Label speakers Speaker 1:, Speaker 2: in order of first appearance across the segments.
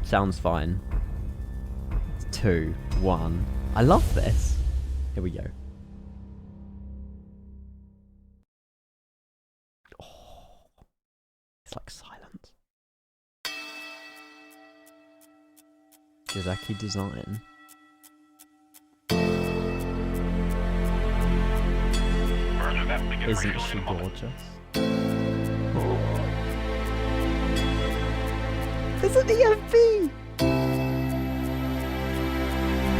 Speaker 1: Sounds fine. 2, 1. I love this. Here we go. Oh, it's like silence. Jazaki design. Isn't she gorgeous? It's an EFB!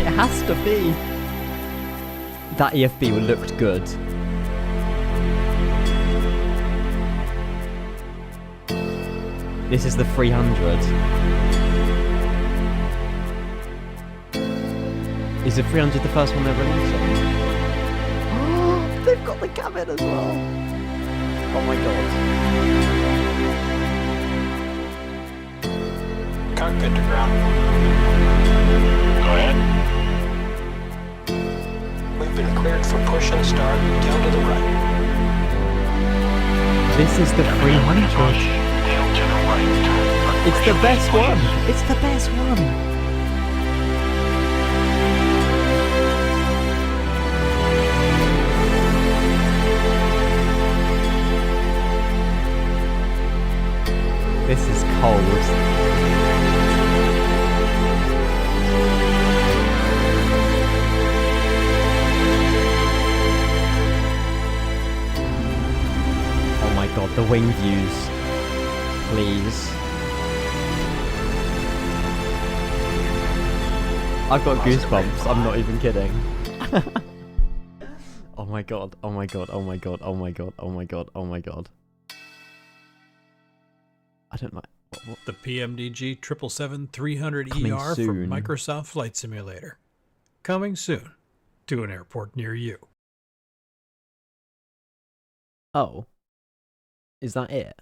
Speaker 1: It has to be. That EFB looked good. This is the 300. Is the 300 the first one they're releasing? Oh, they've got the cabin as well. Oh my god.
Speaker 2: Cockpit to ground. Go ahead. We've been cleared for push and start. Tail to the right.
Speaker 1: This is the 300.
Speaker 2: Tail to the right.
Speaker 1: It's the best one. It's the best one. This is cold. Oh my god, the wing views. Please. I've got goosebumps, I'm not even kidding. Oh my god, oh my god, oh my god, oh my god, oh my god, oh my god. I don't like what?
Speaker 3: The PMDG 777-300ER
Speaker 1: soon.
Speaker 3: from Microsoft Flight Simulator. Coming soon to an airport near you.
Speaker 1: Oh. Is that it?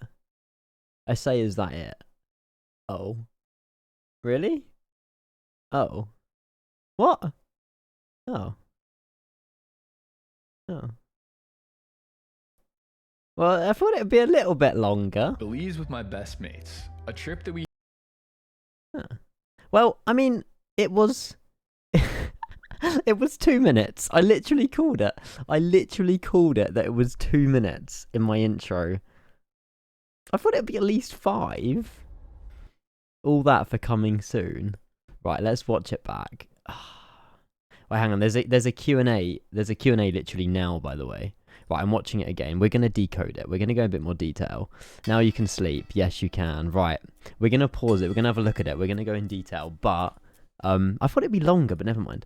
Speaker 1: I say, is that it? Oh. Really? Oh. What? Oh. Oh. Well, I thought it'd be a little bit longer.
Speaker 4: Belize with my best mates. A trip that we...
Speaker 1: Huh. Well, I mean, it was... it was 2 minutes. I literally called it. I literally called it that it was 2 minutes in my intro. I thought it'd be at least 5. All that for coming soon. Right, let's watch it back. Wait, hang on. There's a Q&A. There's a Q&A literally now, by the way. Right, I'm watching it again. We're going to decode it. We're going to go in a bit more detail. Now you can sleep. Yes, you can. Right. We're going to pause it. We're going to have a look at it. We're going to go in detail. But I thought it'd be longer, but never mind.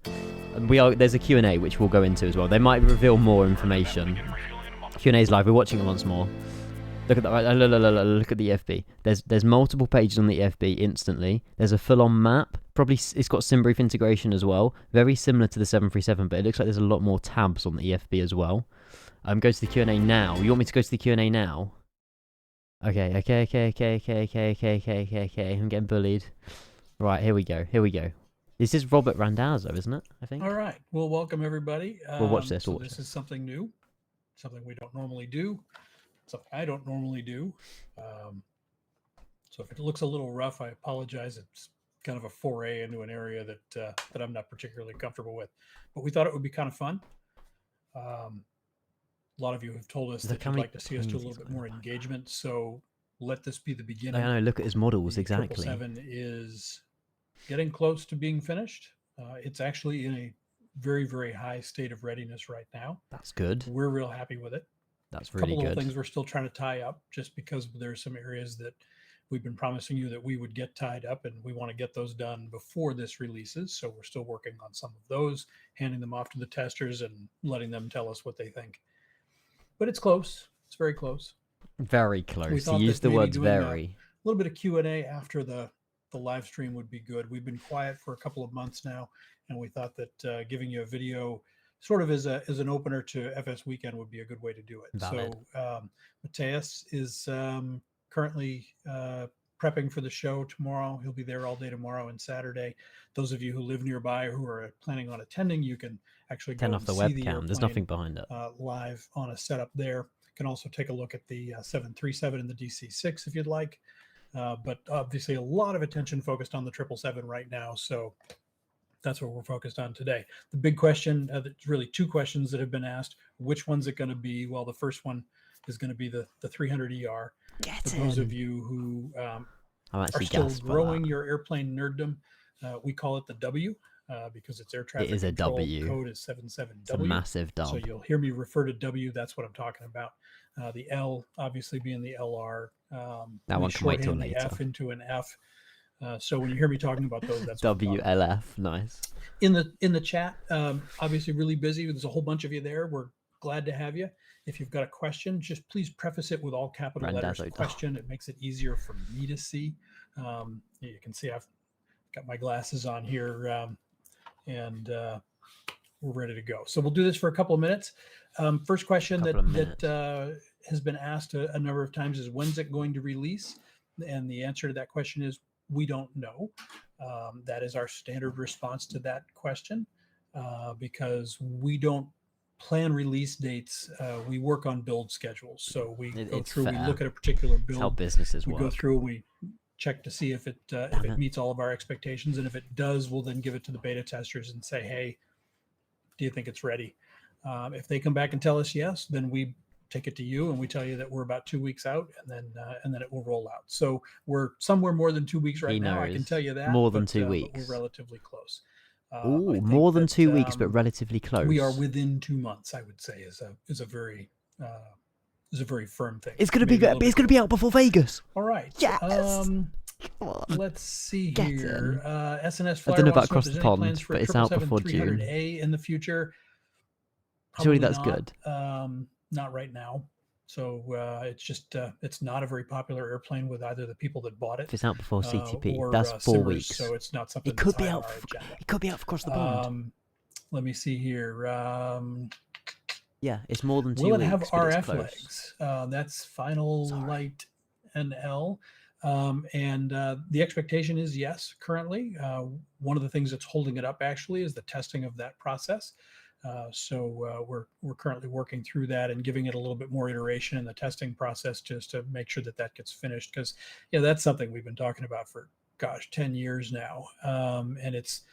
Speaker 1: There's a Q&A which we'll go into as well. They might reveal more information. Q&A's live. We're watching it once more. Look at that. Right, look at the EFB. There's multiple pages on the EFB instantly. There's a full-on map. Probably it's got SimBrief integration as well. Very similar to the 737, but it looks like there's a lot more tabs on the EFB as well. Go to the Q&A now. You want me to go to the Q&A now? Okay. I'm getting bullied. Right, here we go. This is Robert Randazzo, isn't it? I think.
Speaker 3: All right. Well, welcome everybody.
Speaker 1: We'll watch this.
Speaker 3: This is something new, something we don't normally do, something I don't normally do. So if it looks a little rough, I apologize. It's kind of a foray into an area that I'm not particularly comfortable with, but we thought it would be kind of fun. A lot of you have told us that you'd like to see us do a little bit more engagement, so let this be the beginning.
Speaker 1: I know, look at his models,
Speaker 3: The
Speaker 1: exactly.
Speaker 3: 777 is getting close to being finished. It's actually in a very, very high state of readiness right now.
Speaker 1: That's good.
Speaker 3: We're real happy with it.
Speaker 1: That's really
Speaker 3: good. A couple
Speaker 1: good.
Speaker 3: of things we're still trying to tie up just because there are some areas that we've been promising you that we would get tied up, and we want to get those done before this releases. So we're still working on some of those, handing them off to the testers and letting them tell us what they think. But it's close. It's very close.
Speaker 1: Very close. He used the words very.
Speaker 3: A little bit of Q&A after the live stream would be good. We've been quiet for a couple of months now, and we thought that giving you a video sort of as an opener to FS Weekend would be a good way to do it.
Speaker 1: Valid.
Speaker 3: So Mateus is currently prepping for the show tomorrow. He'll be there all day tomorrow and Saturday. Those of you who live nearby who are planning on attending, you can actually
Speaker 1: turn off the webcam. There's nothing behind it.
Speaker 3: Live on a setup there. You can also take a look at the 737 and the DC-6 if you'd like. but obviously a lot of attention focused on the 777 right now. So that's what we're focused on today. The big question, there's really two questions that have been asked. Which one's it going to be? Well, the first one is going to be the 300ER. For those of you who are still growing your airplane nerddom, we call it the W because it's air traffic control.
Speaker 1: W.
Speaker 3: Code is 77W.
Speaker 1: It's a massive dub.
Speaker 3: So you'll hear me refer to W. That's what I'm talking about. The L obviously being the LR.
Speaker 1: That one can wait till later.
Speaker 3: The F into an F. So when you hear me talking about those, that's
Speaker 1: WLF. Nice.
Speaker 3: In the chat, obviously really busy. There's a whole bunch of you there. We're glad to have you. If you've got a question, just please preface it with all capital letters. Question. It makes it easier for me to see. You can see I've got my glasses on here, and we're ready to go. So we'll do this for a couple of minutes. First question that has been asked a number of times is, when's it going to release? And the answer to that question is, we don't know. That is our standard response to that question, because we don't plan release dates. We work on build schedules. So we go through, we look at a particular build.
Speaker 1: It's how businesses work.
Speaker 3: We go through, we check to see if it meets all of our expectations. And if it does, we'll then give it to the beta testers and say, hey, do you think it's ready? If they come back and tell us yes, then we take it to you and we tell you that we're about 2 weeks out, and then it will roll out. So we're somewhere more than 2 weeks right now. I can tell you that.
Speaker 1: More than 2 weeks.
Speaker 3: We're relatively close.
Speaker 1: More than 2 weeks, but relatively close.
Speaker 3: We are within 2 months, I would say, is a very firm thing.
Speaker 1: It's going to be good. It's going to be out before Vegas.
Speaker 3: All right.
Speaker 1: Yes.
Speaker 3: Let's see here. SNS Flyer.
Speaker 1: I don't know about across the pond, but it's out before June.
Speaker 3: In the future.
Speaker 1: Surely that's good.
Speaker 3: Not right now. So it's just it's not a very popular airplane with either the people that bought it.
Speaker 1: If it's out before CTP,
Speaker 3: or,
Speaker 1: that's 4
Speaker 3: Simmers,
Speaker 1: weeks.
Speaker 3: So it's not something.
Speaker 1: It could be out. It could be out across the pond.
Speaker 3: Let me see here.
Speaker 1: Yeah, it's more than 2 weeks.
Speaker 3: Will it have RF legs? That's final light NL. And the expectation is yes. Currently, one of the things that's holding it up actually is the testing of that process. So we're currently working through that and giving it a little bit more iteration in the testing process just to make sure that gets finished, because that's something we've been talking about for 10 years now, and it's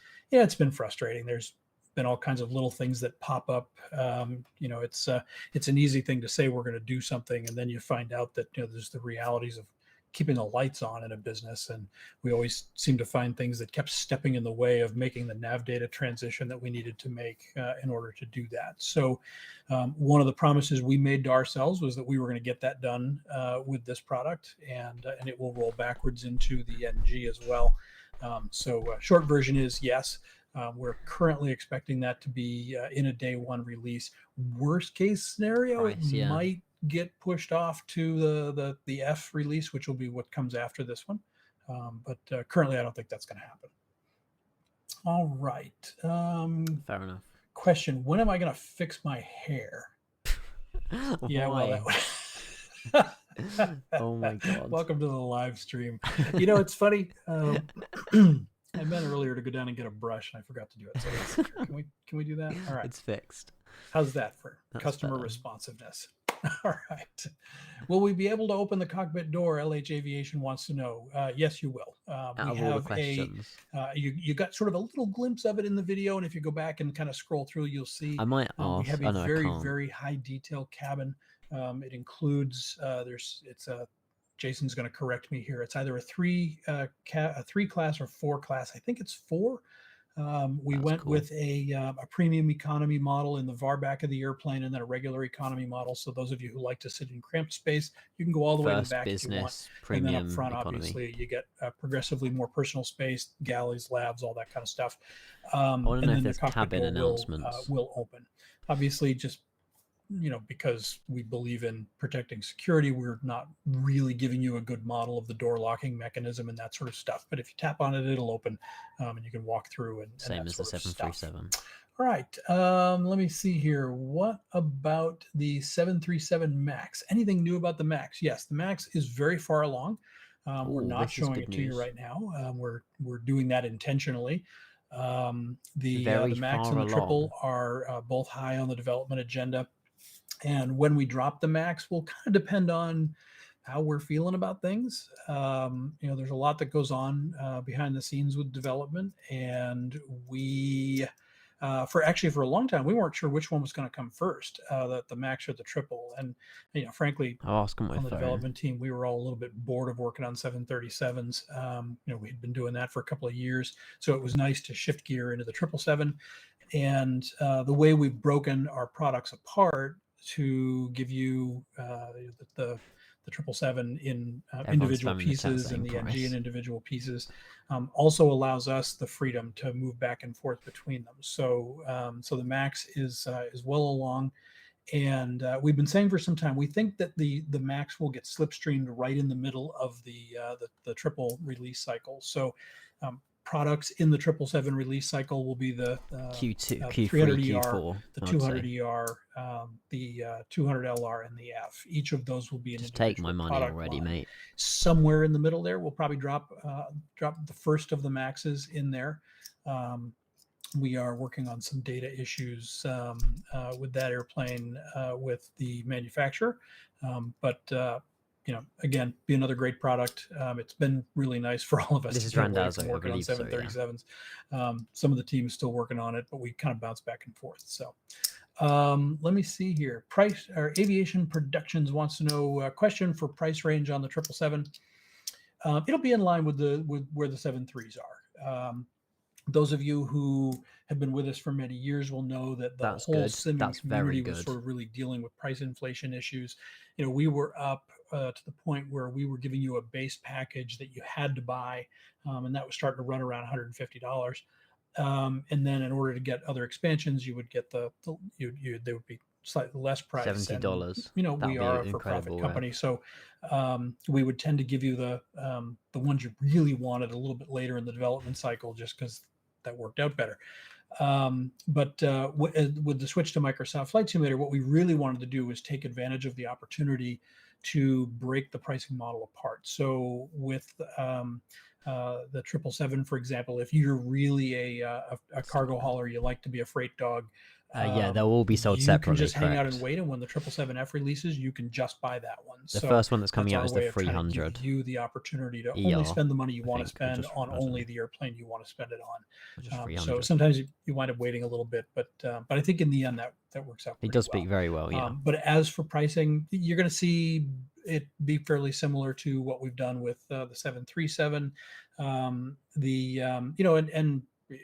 Speaker 3: been frustrating. There's been all kinds of little things that pop up. It's an easy thing to say we're going to do something, and then you find out that there's the realities of keeping the lights on in a business, and we always seem to find things that kept stepping in the way of making the nav data transition that we needed to make in order to do that. So one of the promises we made to ourselves was that we were going to get that done with this product, and it will roll backwards into the NG as well. So short version is yes. We're currently expecting that to be in a day one release. Worst case scenario, it might get pushed off to the F release, which will be what comes after this one. But currently, I don't think that's going to happen. All right.
Speaker 1: Fair enough.
Speaker 3: Question: when am I going to fix my hair? Yeah, well,
Speaker 1: oh my god!
Speaker 3: Welcome to the live stream. It's funny. I meant earlier to go down and get a brush, and I forgot to do it. So can we do that? All right.
Speaker 1: It's fixed.
Speaker 3: How's that for customer responsiveness? All right. Will we be able to open the cockpit door? LH Aviation wants to know. Yes, you will. We have you got sort of a little glimpse of it in the video, and if you go back and kind of scroll through, you'll see.
Speaker 1: I might ask.
Speaker 3: We have a very, very high detail cabin. It includes Jason's going to correct me here. It's either a three class or 4 class. I think it's 4. We went with a premium economy model in the VAR back of the airplane, and then a regular economy model. So those of you who like to sit in cramped space, you can go all the way to the back if you want.
Speaker 1: Premium,
Speaker 3: and then up front,
Speaker 1: economy.
Speaker 3: Obviously, you get progressively more personal space, galleys, labs, all that kind of stuff.
Speaker 1: I want to know if
Speaker 3: the
Speaker 1: there's cabin announcements.
Speaker 3: Will open. Obviously, just because we believe in protecting security, we're not really giving you a good model of the door locking mechanism and that sort of stuff. But if you tap on it, it'll open, and you can walk through and
Speaker 1: same as the 737.
Speaker 3: All right. Let me see here. What about the 737 MAX? Anything new about the MAX? Yes, the MAX is very far along. We're not showing it to you right now. We're doing that intentionally. The MAX and the Triple are both high on the development agenda. And when we drop the MAX will kind of depend on how we're feeling about things. There's a lot that goes on behind the scenes with development, and we, for a long time, we weren't sure which one was going to come first, the Max or the Triple. And frankly,
Speaker 1: I'll ask on my
Speaker 3: on the
Speaker 1: phone.
Speaker 3: development team, we were all a little bit bored of working on 737s. We had been doing that for a couple of years, so it was nice to shift gear into the 777. And the way we've broken our products apart to give you the 777 in individual pieces and the NG in individual pieces also allows us the freedom to move back and forth between them. So the Max is well along. And we've been saying for some time, we think that the Max will get slipstreamed right in the middle of the triple release cycle. So products in the 777 release cycle will be the
Speaker 1: Q2,
Speaker 3: Q3,
Speaker 1: Q3,
Speaker 3: ER,
Speaker 1: Q4,
Speaker 3: the 200 ER, the 200 LR, and the F. Each of those will be an
Speaker 1: just take my money already,
Speaker 3: line.
Speaker 1: mate.
Speaker 3: Somewhere in the middle there, we'll probably drop the first of the Maxes in there. We are working on some data issues with that airplane with the manufacturer, but again, be another great product. It's been really nice for all of us.
Speaker 1: This is
Speaker 3: to get away
Speaker 1: Randazzo,
Speaker 3: from working on 737s. Some of the team is still working on it, but we kind of bounce back and forth. So let me see here. Price or Aviation Productions wants to know question for price range on the 777. It'll be in line with where the 73s are. Those of you who have been with us for many years will know that the whole simming community was sort of really dealing with price inflation issues. We were up to the point where we were giving you a base package that you had to buy, and that was starting to run around $150. And then in order to get other expansions, you would get they would be slightly less price.
Speaker 1: $70.
Speaker 3: We are a for-profit company, so we would tend to give you the ones you really wanted a little bit later in the development cycle, just because that worked out better. But with the switch to Microsoft Flight Simulator, what we really wanted to do was take advantage of the opportunity to break the pricing model apart. So with the 777, for example, if you're really a cargo hauler, you like to be a freight dog,
Speaker 1: they'll all be sold separately.
Speaker 3: You can just hang out and wait, and when the 777F releases, you can just buy that one.
Speaker 1: The first one that's coming out is the 300.
Speaker 3: Give you the opportunity to only spend the money you want to spend on only the airplane you want to spend it on. So sometimes you wind up waiting a little bit, but I think in the end that works out.
Speaker 1: He does speak very well, yeah.
Speaker 3: But as for pricing, you're going to see it be fairly similar to what we've done with the 737.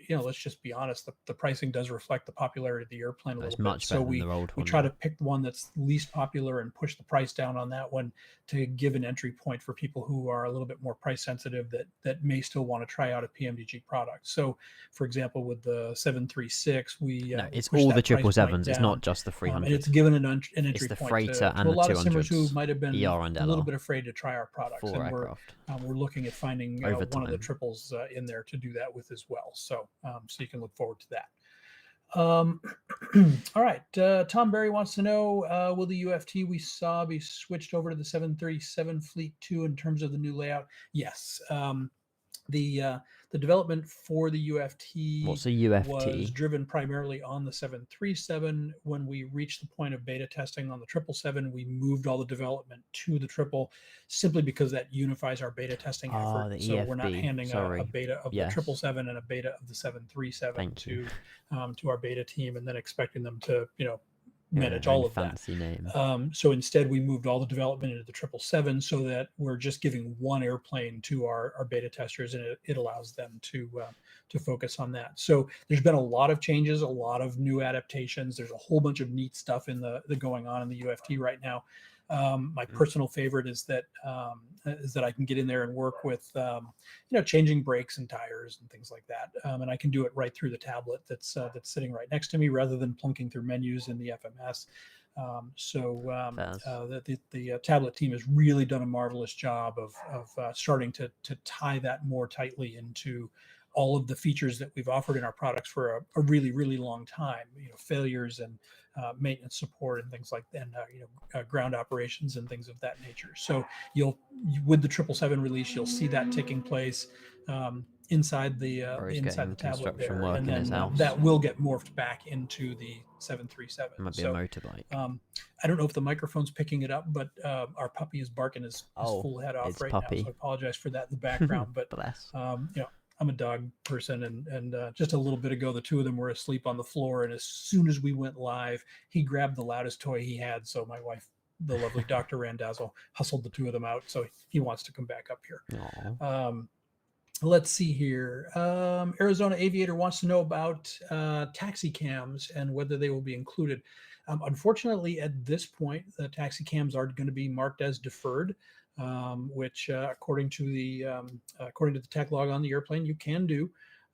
Speaker 3: Let's just be honest, the pricing does reflect the popularity of the airplane a little bit.
Speaker 1: Much better than the old one.
Speaker 3: We try to pick the one that's least popular and push the price down on that one to give an entry point for people who are a little bit more price sensitive that may still want to try out a PMDG product. So, for example, with the 736,
Speaker 1: it's all the 777s. It's not just the 300.
Speaker 3: And it's given an entry point.
Speaker 1: It's the freighter and
Speaker 3: to a lot
Speaker 1: the 200s.
Speaker 3: Of simmers who might have been
Speaker 1: ER and LR.
Speaker 3: a little bit afraid to try our products.
Speaker 1: Four aircraft.
Speaker 3: We're looking at finding one of the triples in there to do that with as well. So you can look forward to that. All right. Tom Berry wants to know, will the UFT we saw be switched over to the 737 Fleet 2 in terms of the new layout? Yes. The development for the UFT,
Speaker 1: What's a UFT?
Speaker 3: Was driven primarily on the 737. When we reached the point of beta testing on the 777, we moved all the development to the triple simply because that unifies our beta testing effort. So we're not handing a beta of the 777 and a beta of the 737 to our beta team and then expecting them to, manage all of that. Name. So instead, we moved all the development into the 777 so that we're just giving one airplane to our beta testers, and it allows them to focus on that. So there's been a lot of changes, a lot of new adaptations. There's a whole bunch of neat stuff in the going on in the UFT right now. My personal favorite is that I can get in there and work with, changing brakes and tires and things like that. And I can do it right through the tablet that's sitting right next to me rather than plunking through menus in the FMS. The tablet team has really done a marvelous job of starting to tie that more tightly into all of the features that we've offered in our products for a really, really long time, failures and maintenance support and things like that, and ground operations and things of that nature. So with the 777 release, you'll see that taking place. inside the
Speaker 1: Or he's
Speaker 3: inside the
Speaker 1: getting
Speaker 3: tablet
Speaker 1: construction
Speaker 3: there,
Speaker 1: work
Speaker 3: and
Speaker 1: in his
Speaker 3: then
Speaker 1: house.
Speaker 3: that will get morphed back into the 737.
Speaker 1: It might be
Speaker 3: So,
Speaker 1: a motorbike.
Speaker 3: I don't know if the microphone's picking it up, but our puppy is barking his full head off
Speaker 1: it's
Speaker 3: right
Speaker 1: puppy.
Speaker 3: now. So I apologize for that in the background. But
Speaker 1: Bless.
Speaker 3: I'm a dog person, and just a little bit ago, the two of them were asleep on the floor, and as soon as we went live, he grabbed the loudest toy he had. So my wife, the lovely Dr. Randazzo, hustled the two of them out. So he wants to come back up here. Let's see here. Arizona Aviator wants to know about taxi cams and whether they will be included. Unfortunately, at this point, the taxi cams are going to be marked as deferred, which, according to the tech log on the airplane, you can do.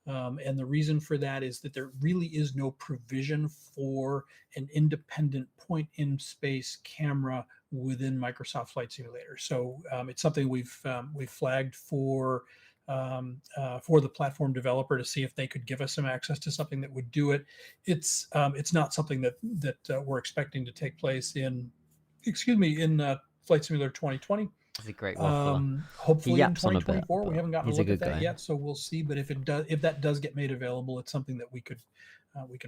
Speaker 3: And the reason for that is that there really is no provision for an independent point in space camera within Microsoft Flight Simulator. So it's something we've flagged for the platform developer to see if they could give us some access to something that would do it. It's not something that we're expecting to take place in Flight Simulator 2020.
Speaker 1: He's a great waffler.
Speaker 3: Hopefully in 2024.
Speaker 1: Bit,
Speaker 3: we haven't gotten a
Speaker 1: he's
Speaker 3: look
Speaker 1: a
Speaker 3: at that
Speaker 1: guy.
Speaker 3: yet, so we'll see. But if that does get made available, it's something that we can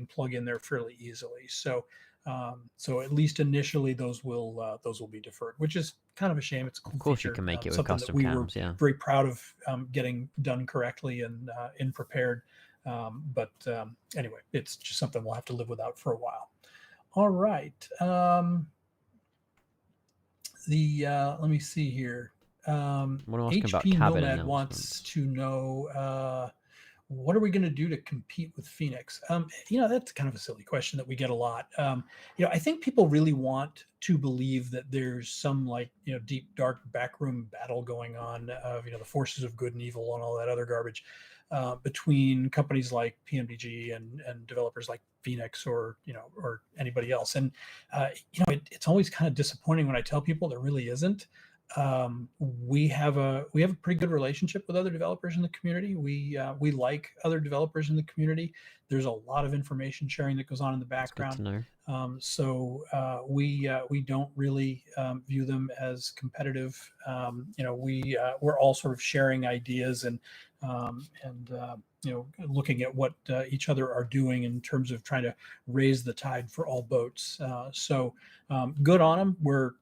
Speaker 3: plug in there fairly easily. So at least initially those will be deferred, which is kind of a shame. It's a cool
Speaker 1: of course
Speaker 3: feature,
Speaker 1: you can make it with
Speaker 3: something
Speaker 1: custom
Speaker 3: that we
Speaker 1: cams.
Speaker 3: were
Speaker 1: Yeah,
Speaker 3: very proud of getting done correctly and prepared. But anyway, it's just something we'll have to live without for a while. All right. Let me see here. HP Nomad wants to know what are we going to do to compete with Phoenix? That's kind of a silly question that we get a lot. I think people really want to believe that there's some deep dark backroom battle going on of the forces of good and evil and all that other garbage between companies like PMDG and developers like Phoenix or anybody else. And it's always kind of disappointing when I tell people there really isn't. We have a pretty good relationship with other developers in the community. We like other developers in the community. There's a lot of information sharing that goes on in the background.
Speaker 1: That's good to know.
Speaker 3: So we don't really view them as competitive. We're all sort of sharing ideas and looking at what each other are doing in terms of trying to raise the tide for all boats. So good on them. We're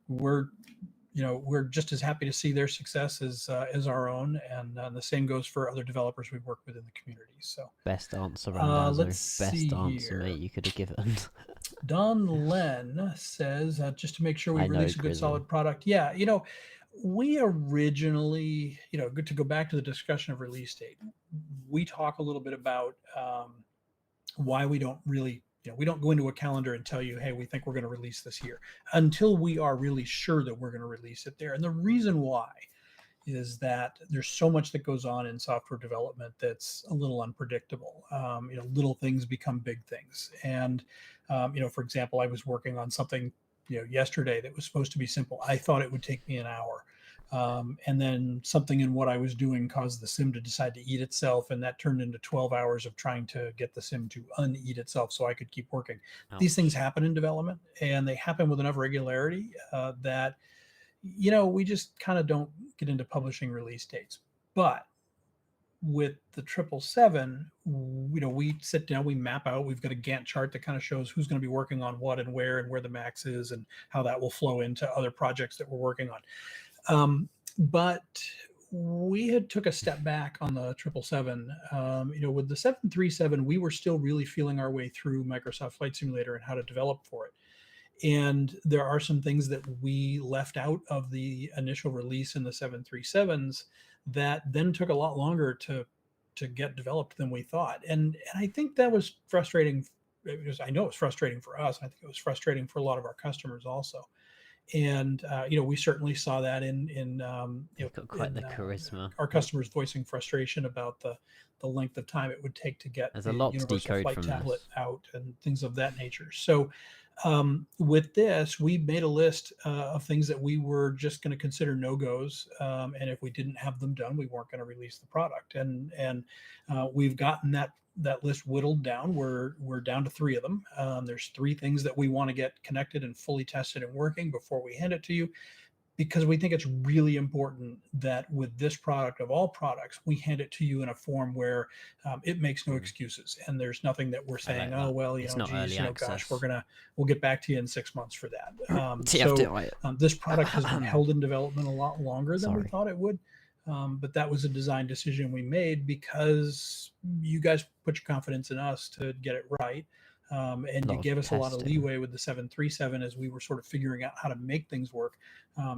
Speaker 3: just as happy to see their success as our own, and the same goes for other developers we work with in the community. So
Speaker 1: best answer, Randazzo.
Speaker 3: Let's
Speaker 1: best
Speaker 3: see
Speaker 1: answer,
Speaker 3: here.
Speaker 1: mate, you could have given.
Speaker 3: Don Len says, just to make sure we release a good solid product. Yeah, we originally, to go back to the discussion of release date, we talk a little bit about why we don't really. We don't go into a calendar and tell you, hey, we think we're going to release this here until we are really sure that we're going to release it there. And the reason why is that there's so much that goes on in software development that's a little unpredictable. Little things become big things. And, for example, I was working on something, yesterday that was supposed to be simple. I thought it would take me an hour. And then something in what I was doing caused the sim to decide to eat itself, and that turned into 12 hours of trying to get the sim to uneat itself so I could keep working. Ouch. These things happen in development, and they happen with enough regularity that we just kind of don't get into publishing release dates. But with the 777, we sit down, we map out, we've got a Gantt chart that kind of shows who's going to be working on what and where the max is and how that will flow into other projects that we're working on. But we had took a step back on the 777. With the 737, we were still really feeling our way through Microsoft Flight Simulator and how to develop for it. And there are some things that we left out of the initial release in the 737s that then took a lot longer to get developed than we thought. And I think that was frustrating. I know it was frustrating for us. I think it was frustrating for a lot of our customers also. And we certainly saw that in
Speaker 1: got quite the charisma.
Speaker 3: Our customers voicing frustration about the length of time it would take to get
Speaker 1: There's
Speaker 3: the
Speaker 1: a lot
Speaker 3: Universal
Speaker 1: to decode
Speaker 3: Flight
Speaker 1: from
Speaker 3: tablet
Speaker 1: this.
Speaker 3: out and things of that nature. So with this, we made a list of things that we were just going to consider no-goes, and if we didn't have them done, we weren't going to release the product. And we've gotten that list whittled down. We're down to 3 of them. There's 3 things that we want to get connected and fully tested and working before we hand it to you. because we think it's really important that with this product of all products, we hand it to you in a form where it makes no excuses, and there's nothing that we're saying,
Speaker 1: that.
Speaker 3: oh well,
Speaker 1: It's not
Speaker 3: geez,
Speaker 1: early
Speaker 3: gosh,
Speaker 1: access.
Speaker 3: we'll get back to you in 6 months for that.
Speaker 1: TFDI.
Speaker 3: This product has been held in development a lot longer than we
Speaker 1: Sorry.
Speaker 3: thought it would. But that was a design decision we made because you guys put your confidence in us to get it right. And you gave us a lot of leeway with the 737 as we were sort of figuring out how to make things work.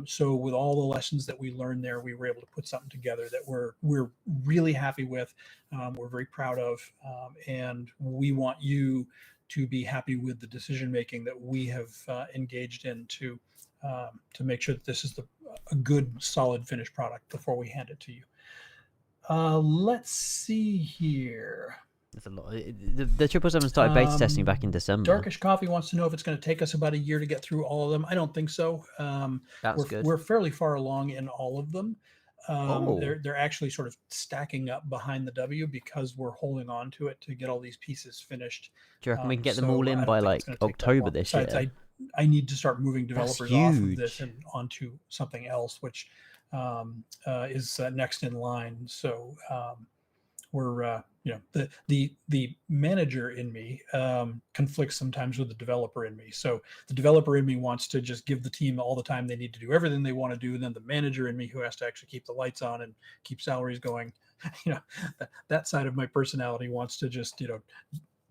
Speaker 3: So with all the lessons that we learned there, we were able to put something together that we're really happy with. We're very proud of, and we want you to be happy with the decision making that we have engaged in to make sure that this is a good, solid finished product before we hand it to you. Let's see here.
Speaker 1: That's a lot. The 777 started beta testing back in December.
Speaker 3: Darkish Coffee wants to know if it's going to take us about a year to get through all of them. I don't think so.
Speaker 1: That's good.
Speaker 3: We're fairly far along in all of them. They're actually sort of stacking up behind the W because we're holding on to it to get all these pieces finished.
Speaker 1: Do you reckon we can get them all in by like October this year?
Speaker 3: Besides, I need to start moving developers off of this and onto something else, which is next in line. So we're the manager in me conflicts sometimes with the developer in me. So the developer in me wants to just give the team all the time they need to do everything they want to do, and then the manager in me, who has to actually keep the lights on and keep salaries going, that side of my personality wants to just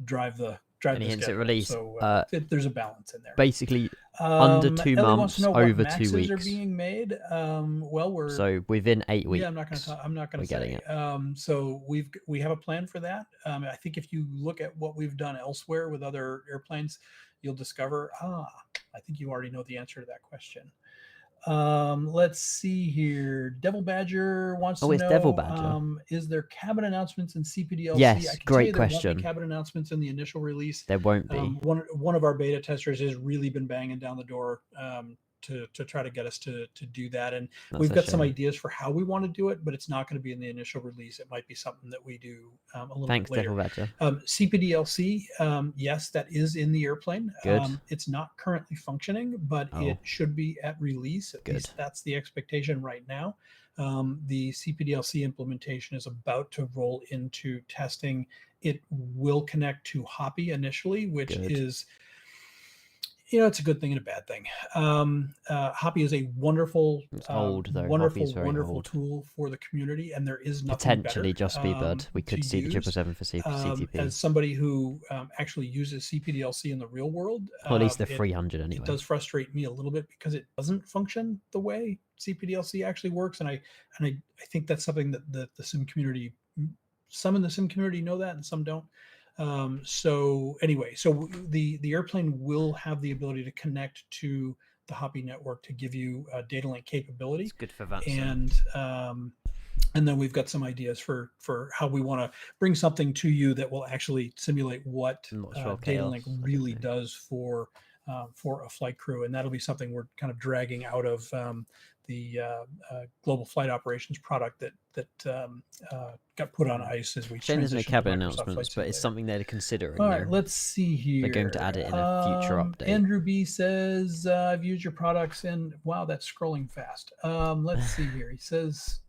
Speaker 3: drive the
Speaker 1: hints at release.
Speaker 3: So there's a balance in there.
Speaker 1: Basically, under 2 months, over 2 weeks.
Speaker 3: Are being made. We're
Speaker 1: so within 8 weeks.
Speaker 3: Yeah, I'm not going to say. It. So we have a plan for that. I think if you look at what we've done elsewhere with other airplanes, you'll discover. I think you already know the answer to that question. Let's see here. Devil Badger wants to know,
Speaker 1: Devil Badger.
Speaker 3: Is there cabin announcements in CPDLC?
Speaker 1: Yes, great question.
Speaker 3: There won't be cabin announcements in the initial release.
Speaker 1: There won't be.
Speaker 3: One of our beta testers has really been banging down the door to try to get us to do that, and we've got some ideas for how we want to do it, but it's not going to be in the initial release. It might be something that we do a little bit later.
Speaker 1: Devil Badger.
Speaker 3: CPDLC, yes, that is in the airplane.
Speaker 1: Good.
Speaker 3: It's not currently functioning, but it should be at release. At least that's the expectation right now. The CPDLC implementation is about to roll into testing. It will connect to Hoppy initially, which is it's a good thing and a bad thing. Hoppy is a wonderful, wonderful tool for the community, and there is nothing
Speaker 1: potentially
Speaker 3: better,
Speaker 1: just be bud. We could see the 777 for CTP.
Speaker 3: As somebody who actually uses CPDLC in the real world,
Speaker 1: or at least the 300 anyway.
Speaker 3: It does frustrate me a little bit because it doesn't function the way CPDLC actually works, and I think that's something that the sim community, some in the sim community know that, and some don't. So anyway, so the airplane will have the ability to connect to the Hoppy network to give you data link capability.
Speaker 1: It's good for that.
Speaker 3: And then we've got some ideas for how we want to bring something to you that will actually simulate what data link really does for a flight crew, and that'll be something we're kind of dragging out of the global flight operations product that got put on ice as we.
Speaker 1: Shame there's no cabin announcements, but it's something they're considering.
Speaker 3: All right, let's see here.
Speaker 1: They're going to add it in a future update.
Speaker 3: Andrew B says, "I've used your products, and wow, that's scrolling fast." Let's see here. He says,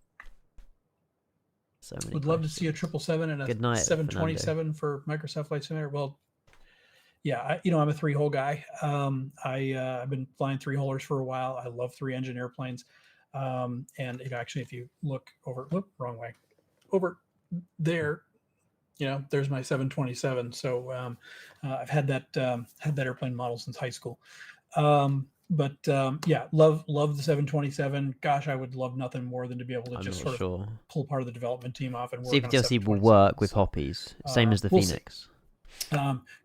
Speaker 3: "Would love to see a 777 and a 727 for Microsoft Flight Simulator." Well. Yeah, I'm a 3-hole guy. I've been flying 3-holers for a while. I love 3-engine airplanes. And actually, if you look over, wrong way, over there, there's my 727. So I've had that airplane model since high school. But love the 727. Gosh, I would love nothing more than to be able to just sort of pull part of the development team off and work.
Speaker 1: CPDLC will work with Hoppies, same as the Phoenix.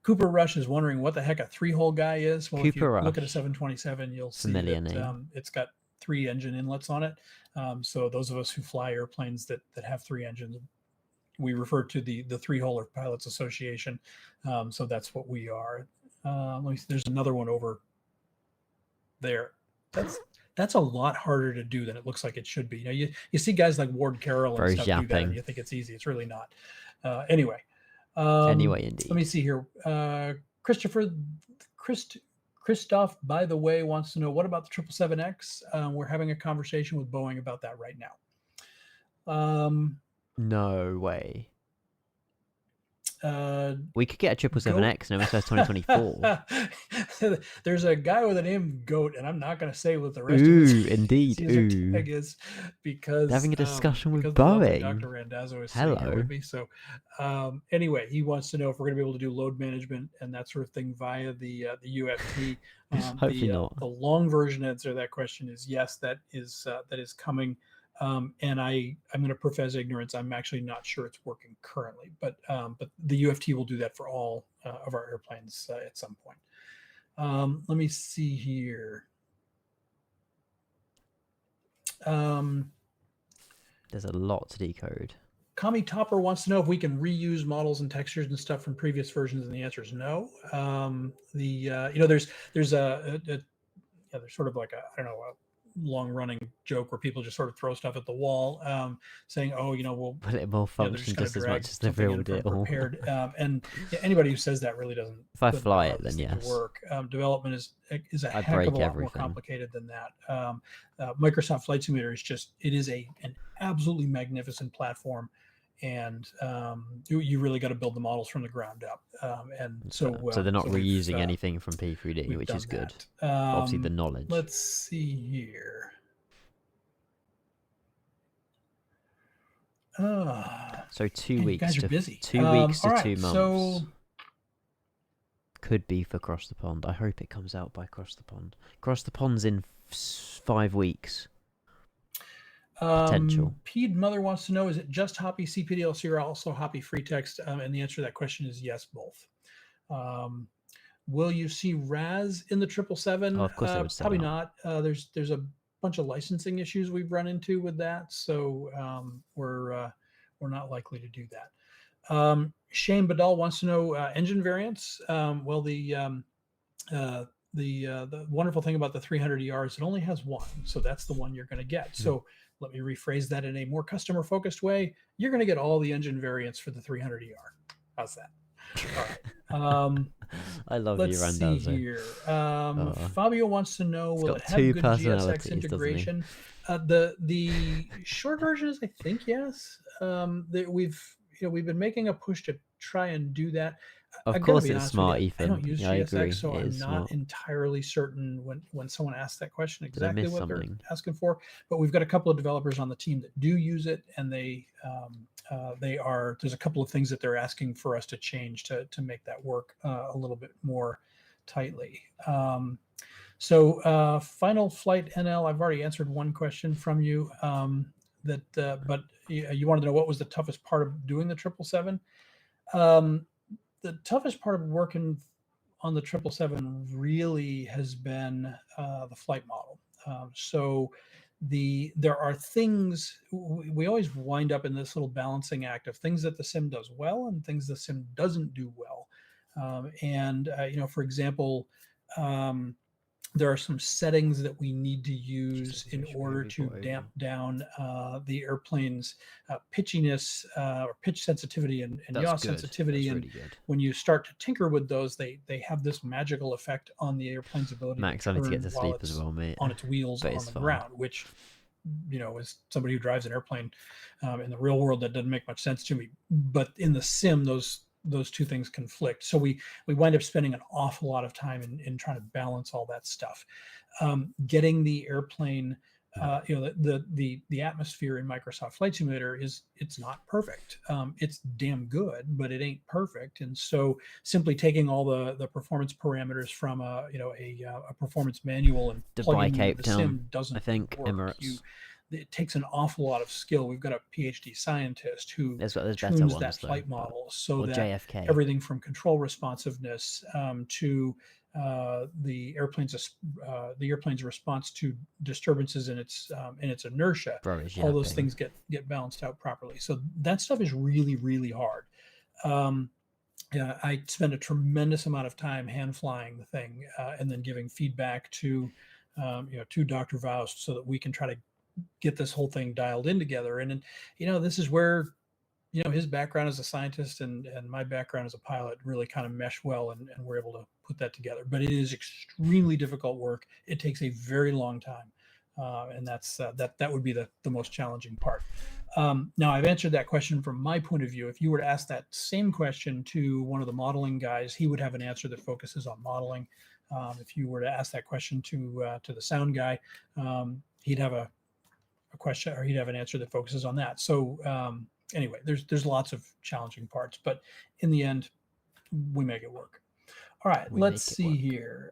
Speaker 3: Cooper Rush is wondering what the heck a 3-hole guy is. Well, if you
Speaker 1: Rush.
Speaker 3: Look at a 727, you'll see that it's got 3 engine inlets on it. So those of us who fly airplanes that have 3 engines, we refer to the 3-holer Pilots Association. So that's what we are. There's another one over there. That's a lot harder to do than it looks like it should be. You see guys like Ward Carroll and stuff do that, and you think it's easy. It's really not. Anyway,
Speaker 1: indeed.
Speaker 3: Let me see here. Christopher Christoph, by the way, wants to know, what about the 777X? We're having a conversation with Boeing about that right now.
Speaker 1: No way.
Speaker 3: Uh,
Speaker 1: We could get a 777X in MSS 2024.
Speaker 3: There's a guy with the name Goat, and I'm not going to say what the rest of his
Speaker 1: indeed.
Speaker 3: user tag is because
Speaker 1: They're having a discussion with
Speaker 3: because the lovely
Speaker 1: Boeing.
Speaker 3: Dr. Randazzo is sitting here with me. So anyway, he wants to know if we're going to be able to do load management and that sort of thing via the UFT.
Speaker 1: Hopefully not.
Speaker 3: The long version answer to that question is yes, that is coming. And I'm going to profess ignorance. I'm actually not sure it's working currently, but the UFT will do that for all of our airplanes at some point. Let me see here.
Speaker 1: There's a lot to decode.
Speaker 3: Kami Topper wants to know if we can reuse models and textures and stuff from previous versions, and the answer is no. There's sort of like a, I don't know, a long-running joke where people just sort of throw stuff at the wall, saying, "Oh, we'll
Speaker 1: Will it malfunction just as much as the real deal?"
Speaker 3: Prepared. And anybody who says that really doesn't.
Speaker 1: If I fly it, then yes.
Speaker 3: Work. Development is a
Speaker 1: I'd
Speaker 3: heck
Speaker 1: break
Speaker 3: of a lot
Speaker 1: everything.
Speaker 3: more complicated than that. Microsoft Flight Simulator is an absolutely magnificent platform, and you really got to build the models from the ground up. So
Speaker 1: they're not reusing anything from P3D, which is good. Obviously, the knowledge.
Speaker 3: Let's see here.
Speaker 1: So 2 weeks.
Speaker 3: You guys are busy.
Speaker 1: 2 weeks to
Speaker 3: right,
Speaker 1: 2 months.
Speaker 3: So
Speaker 1: could be for Cross the Pond. I hope it comes out by Cross the Pond. Cross the Pond's in 5 weeks. Potential.
Speaker 3: Pede Mother wants to know, is it just Hoppy CPDLC or also Hoppy free text? And the answer to that question is yes, both. Will you see RAS in the 777?
Speaker 1: Oh, of course, I would say
Speaker 3: probably not. There's a bunch of licensing issues we've run into with that, so we're not likely to do that. Shane Badal wants to know engine variants. Well, the wonderful thing about the 300ER is it only has one, so that's the one you're going to get. So let me rephrase that in a more customer-focused way. You're going to get all the engine variants for the 300ER. How's that? All right.
Speaker 1: I love you, Randazzo.
Speaker 3: Let's see here. Fabio wants to know, will it have good GSX integration? The short version is, I think, yes. We've been making a push to try and do that.
Speaker 1: Of course, it's smart, Ethan.
Speaker 3: I don't use GSX,
Speaker 1: agree.
Speaker 3: so I'm not entirely certain when someone asks that question exactly what they're asking for. But we've got a couple of developers on the team that do use it, and there's a couple of things that they're asking for us to change to make that work a little bit more tightly. So Final Flight NL, I've already answered one question from you, but you wanted to know what was the toughest part of doing the 777. The toughest part of working on the 777 really has been the flight model. So there are things, we always wind up in this little balancing act of things that the sim does well and things the sim doesn't do well. For example, there are some settings that we need to use in order to damp down the airplane's pitchiness or pitch sensitivity and yaw sensitivity. And really when you start to tinker with those, they have this magical effect on the airplane's ability
Speaker 1: Max, I need to get to sleep as well, mate.
Speaker 3: On its wheels on the ground, which, as somebody who drives an airplane in the real world, that doesn't make much sense to me. But in the sim, those two things conflict. So we wind up spending an awful lot of time in trying to balance all that stuff. Getting the airplane, the atmosphere in Microsoft Flight Simulator it's not perfect. It's damn good, but it ain't perfect. And so simply taking all the performance parameters from a performance manual and plugging into the sim doesn't work.
Speaker 1: Emirates.
Speaker 3: It takes an awful lot of skill. We've got a PhD scientist who tunes that flight model so that JFK. Everything from control responsiveness to the airplane's response to disturbances in its inertia, all those things get balanced out properly. So that stuff is really, really hard. I spend a tremendous amount of time hand flying the thing and then giving feedback to Dr. Faust so that we can try to get this whole thing dialed in together. And this is where his background as a scientist and my background as a pilot really kind of mesh well, and we're able put that together. But it is extremely difficult work. It takes a very long time. And that's that would be the most challenging part. Now, I've answered that question from my point of view. If you were to ask that same question to one of the modeling guys, he would have an answer that focuses on modeling. If you were to ask that question to the sound guy, he'd have a question, or he'd have an answer that focuses on that. So anyway, there's lots of challenging parts, but in the end, we make it work. All right, let's see here.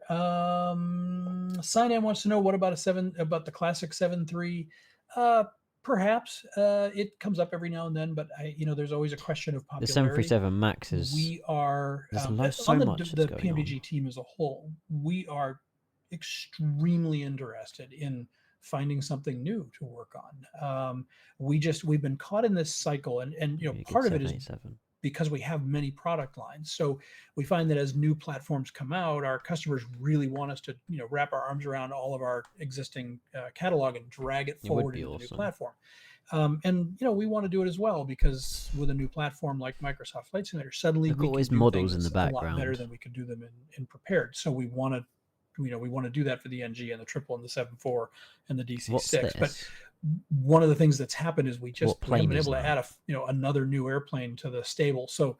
Speaker 3: Sinan wants to know, what about the classic 7.3? Perhaps it comes up every now and then, but there's always a question of popularity.
Speaker 1: The 737 Max is.
Speaker 3: We are
Speaker 1: so
Speaker 3: on the PMDG team as a whole. We are extremely interested in finding something new to work on. We've been caught in this cycle, and part of it is because we have many product lines. So we find that as new platforms come out, our customers really want us to wrap our arms around all of our existing catalog and drag it forward into the new platform. And we want to do it as well, because with a new platform like Microsoft Flight Simulator, suddenly we can do
Speaker 1: models
Speaker 3: things
Speaker 1: in the background
Speaker 3: a lot better than we could do them in prepared. So we want to we want to do that for the NG and the triple and the 7.4 and the DC6. But one of the things that's happened is we haven't been able to add another new airplane to the stable. So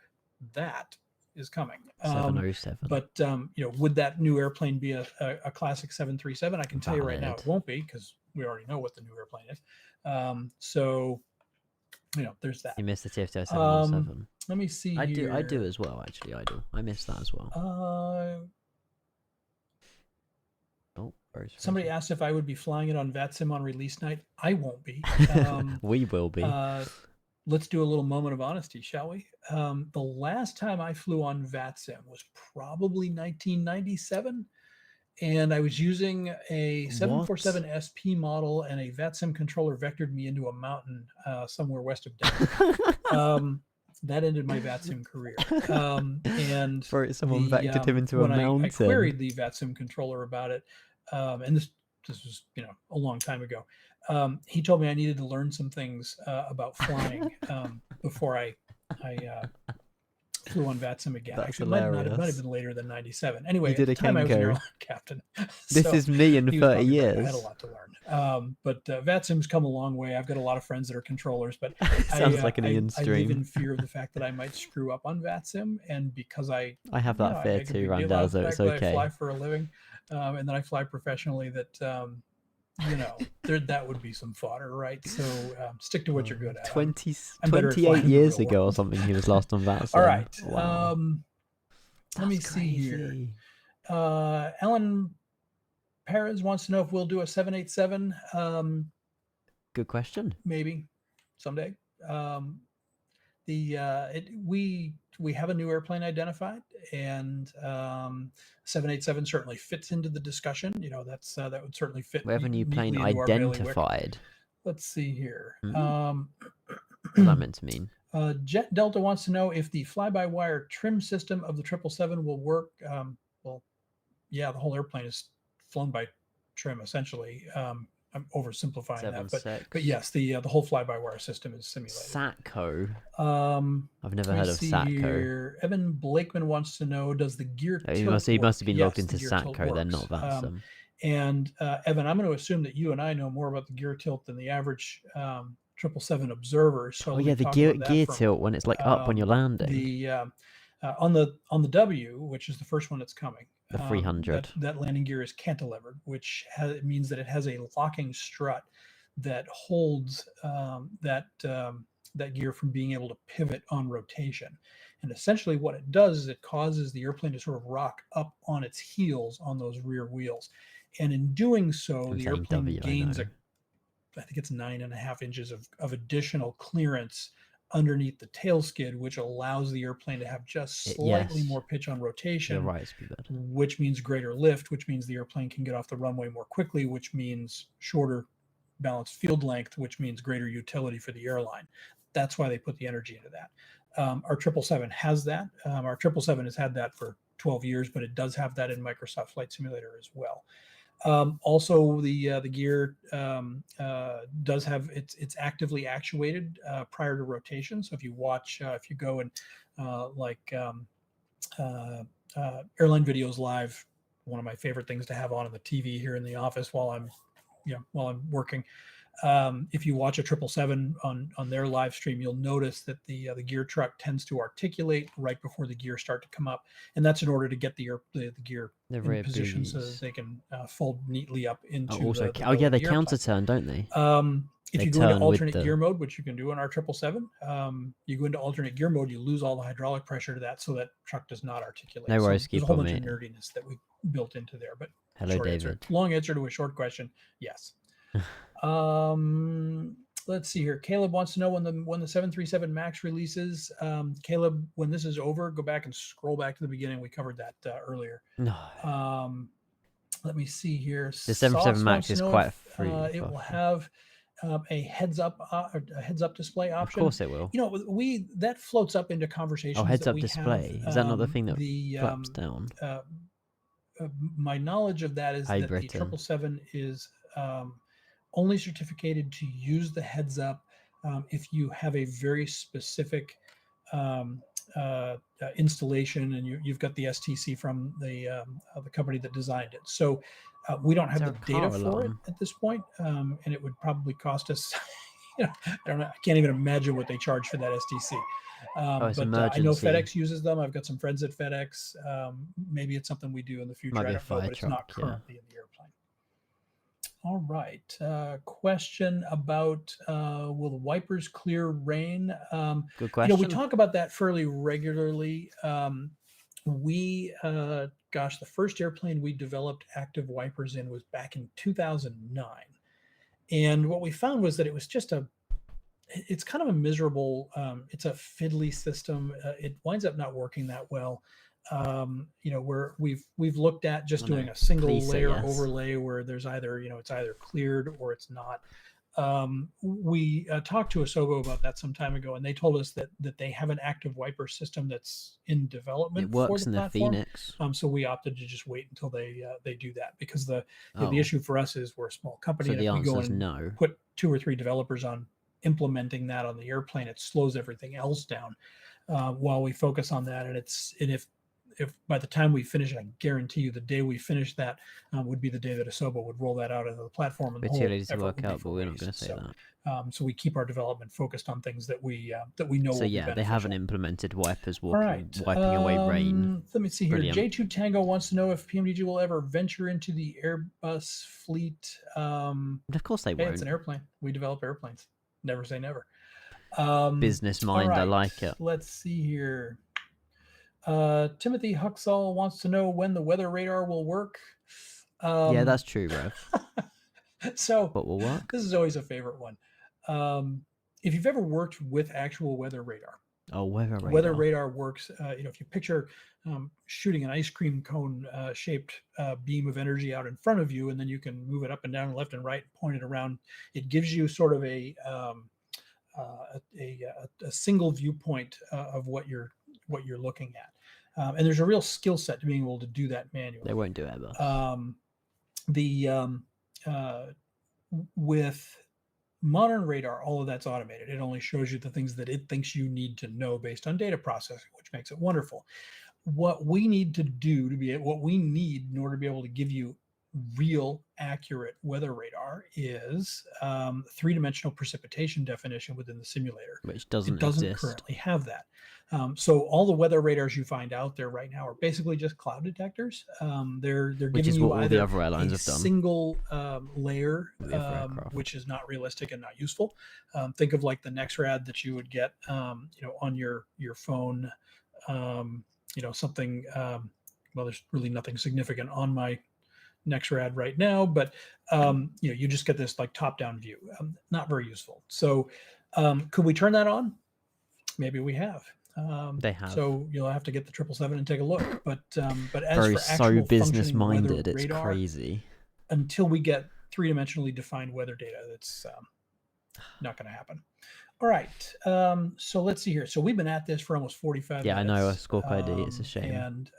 Speaker 3: that is coming.
Speaker 1: 707.
Speaker 3: But would that new airplane be a classic 737? I can tell you right now it won't be, because we already know what the new airplane is. So there's that.
Speaker 1: You missed the TFT 717.
Speaker 3: Let me see.
Speaker 1: I do as well, actually. I missed that as well.
Speaker 3: Somebody asked if I would be flying it on VATSIM on release night. I won't be.
Speaker 1: We will be.
Speaker 3: Let's do a little moment of honesty, shall we? The last time I flew on VATSIM was probably 1997, and I was using a 747 SP model, and a VATSIM controller vectored me into a mountain somewhere west of Denver. That ended my VATSIM career. And
Speaker 1: someone vectored him into a mountain.
Speaker 3: I queried the VATSIM controller about it, and this was a long time ago. He told me I needed to learn some things about flying before I flew on VATSIM again.
Speaker 1: That's
Speaker 3: Actually,
Speaker 1: hilarious.
Speaker 3: it might have been later than 97. Anyway,
Speaker 1: you did
Speaker 3: at the time I was an
Speaker 1: Kenco.
Speaker 3: airline captain.
Speaker 1: This is me in 30 years.
Speaker 3: I had a lot to learn. But VATSIM's come a long way. I've got a lot of friends that are controllers, but
Speaker 1: Sounds like an Ian
Speaker 3: I
Speaker 1: stream.
Speaker 3: live in fear of the fact that I might screw up on VATSIM, and because I
Speaker 1: have that fear too, Randazzo. It's okay.
Speaker 3: I fly for a living, and then I fly professionally. That that would be some fodder, right? So stick to what you're good at.
Speaker 1: 28 years ago or something, he was last on VATSIM.
Speaker 3: All right.
Speaker 1: Wow.
Speaker 3: Let me see here. Ellen Perez wants to know if we'll do a 787.
Speaker 1: Good question.
Speaker 3: Maybe someday. We have a new airplane identified, and 787 certainly fits into the discussion. That would certainly fit.
Speaker 1: We have a new plane identified.
Speaker 3: Let's see here.
Speaker 1: What's that meant to mean?
Speaker 3: Jet Delta wants to know if the fly-by-wire trim system of the 777 will work. Well, yeah, the whole airplane is flown by trim, essentially. I'm oversimplifying that, but yes, the whole fly-by-wire system is simulated.
Speaker 1: Satco.
Speaker 3: I've
Speaker 1: never heard of Satco.
Speaker 3: Here. Evan Blakeman wants to know, does the gear tilt
Speaker 1: he must have been logged
Speaker 3: yes,
Speaker 1: into Satco, then not VATSIM.
Speaker 3: And Evan, I'm going to assume that you and I know more about the gear tilt than the average 777 observer. So
Speaker 1: the gear tilt when it's up when you're landing.
Speaker 3: On the W, which is the first one that's coming.
Speaker 1: The 300.
Speaker 3: That landing gear is cantilevered, which means that it has a locking strut that holds that gear from being able to pivot on rotation. And essentially what it does is it causes the airplane to sort of rock up on its heels on those rear wheels. And in doing so, the airplane gains I think it's 9.5 inches of additional clearance underneath the tail skid, which allows the airplane to have just slightly more pitch on rotation, which means greater lift, which means the airplane can get off the runway more quickly, which means shorter balanced field length, which means greater utility for the airline. That's why they put the energy into that. Our 777 has that. Our 777 has had that for 12 years, but it does have that in Microsoft Flight Simulator as well. Also, the gear does have it's actively actuated prior to rotation. So if you watch, if you go and airline videos live. One of my favorite things to have on the TV here in the office while I'm working. If you watch a 777 on their live stream, you'll notice that the gear truck tends to articulate right before the gears start to come up, and that's in order to get the gear in position so that they can fold neatly up into.
Speaker 1: Yeah, they counter turn, don't they?
Speaker 3: If you go into alternate gear mode, which you can do on our 777, you go into alternate gear mode, you lose all the hydraulic pressure to that, so that truck does not articulate.
Speaker 1: No worries,
Speaker 3: there's a whole bunch of nerdiness that we built into there. But
Speaker 1: hello, David.
Speaker 3: Long answer to a short question. Yes. Let's see here. Caleb wants to know when the 737 Max releases. Caleb, when this is over, go back and scroll back to the beginning. We covered that earlier.
Speaker 1: No.
Speaker 3: Let me see here.
Speaker 1: The 737 Max is quite free.
Speaker 3: It will have a heads up display option.
Speaker 1: Of course it will.
Speaker 3: That floats up into conversations.
Speaker 1: Oh, heads up display. Is that not the thing that flaps down?
Speaker 3: My knowledge of that is that the 777 is only certificated to use the heads up if you have a very specific installation and you've got the STC from the company that designed it. So we don't have the data for it at this point, and it would probably cost us. I don't know. I can't even imagine what they charge for that STC. But I know FedEx uses them. I've got some friends at FedEx. Maybe it's something we do in the future. I don't know, but it's not currently in the airplane. All right. Question about will the wipers clear rain?
Speaker 1: Good question.
Speaker 3: We talk about that fairly regularly. The first airplane we developed active wipers in was back in 2009. And what we found was that it was just it's kind of a miserable, it's a fiddly system. It winds up not working that well. We've looked at just doing a single layer overlay where there's either, it's either cleared or it's not. We talked to Asobo about that some time ago, and they told us that they have an active wiper system that's in development.
Speaker 1: It works
Speaker 3: for the
Speaker 1: in
Speaker 3: platform.
Speaker 1: the Phoenix.
Speaker 3: So we opted to just wait until they do that, because the issue for us is we're a small company.
Speaker 1: So
Speaker 3: and
Speaker 1: the
Speaker 3: if we go
Speaker 1: answer is
Speaker 3: and
Speaker 1: no.
Speaker 3: put 2 or 3 developers on implementing that on the airplane, it slows everything else down while we focus on that. And if by the time we finish, I guarantee you the day we finish that would be the day that Asobo would roll that out into the platform. And
Speaker 1: It's too late to work out, but we're not going to say
Speaker 3: that. So we keep our development focused on things that we know.
Speaker 1: So yeah, they haven't implemented wipers wiping away rain.
Speaker 3: Let me see here.
Speaker 1: Brilliant.
Speaker 3: J2 Tango wants to know if PMDG will ever venture into the Airbus fleet.
Speaker 1: Of course they won't.
Speaker 3: It's an airplane. We develop airplanes. Never say never.
Speaker 1: Business mind,
Speaker 3: right.
Speaker 1: I like it.
Speaker 3: Let's see here. Timothy Huxall wants to know when the weather radar will work.
Speaker 1: Yeah, that's true, bro.
Speaker 3: So
Speaker 1: what will work?
Speaker 3: This is always a favorite one. If you've ever worked with actual weather radar.
Speaker 1: Oh, weather
Speaker 3: radar works. If you picture shooting an ice cream cone shaped beam of energy out in front of you, and then you can move it up and down and left and right, point it around. It gives you sort of a single viewpoint of what you're looking at. And there's a real skill set to being able to do that manually.
Speaker 1: They won't do it ever.
Speaker 3: With modern radar, all of that's automated. It only shows you the things that it thinks you need to know based on data processing, which makes it wonderful. What we need in order to be able to give you real accurate weather radar is 3-dimensional precipitation definition within the simulator,
Speaker 1: which doesn't
Speaker 3: currently have that. So all the weather radars you find out there right now are basically just cloud detectors. They're giving you either
Speaker 1: the other airlines
Speaker 3: a
Speaker 1: have done.
Speaker 3: Single layer, which is not realistic and not useful. Think of like the NexRad that you would get, on your phone. Something. Well, there's really nothing significant on my NexRad right now, but you just get this like top-down view. Not very useful. So could we turn that on? Maybe we have.
Speaker 1: They have.
Speaker 3: So you'll have to get the 777 and take a look. But as
Speaker 1: very
Speaker 3: for actual
Speaker 1: business minded, it's
Speaker 3: radar,
Speaker 1: crazy.
Speaker 3: Until we get 3-dimensionally defined weather data, that's not going to happen. All right. So let's see here. So we've been at this for almost 45 minutes.
Speaker 1: Yeah, I know. A Scorp ID. It's a shame.
Speaker 3: And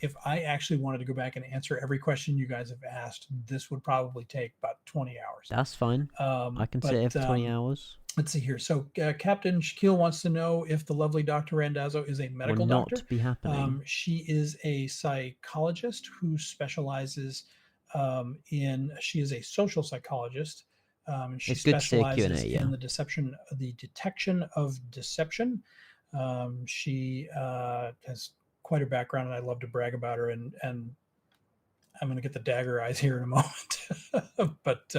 Speaker 3: if I actually wanted to go back and answer every question you guys have asked, this would probably take about 20 hours.
Speaker 1: That's fine. I can sit here for 20 hours.
Speaker 3: let's see here. So Captain Shaquille wants to know if the lovely Dr. Randazzo is a medical
Speaker 1: Will not
Speaker 3: doctor.
Speaker 1: be happening.
Speaker 3: She is a psychologist who specializes she is a social psychologist. She
Speaker 1: It's good to see a Q&A,
Speaker 3: specializes
Speaker 1: yeah.
Speaker 3: in the detection of deception. She has quite a background, and I love to brag about her. And I'm going to get the dagger eyes here in a moment. But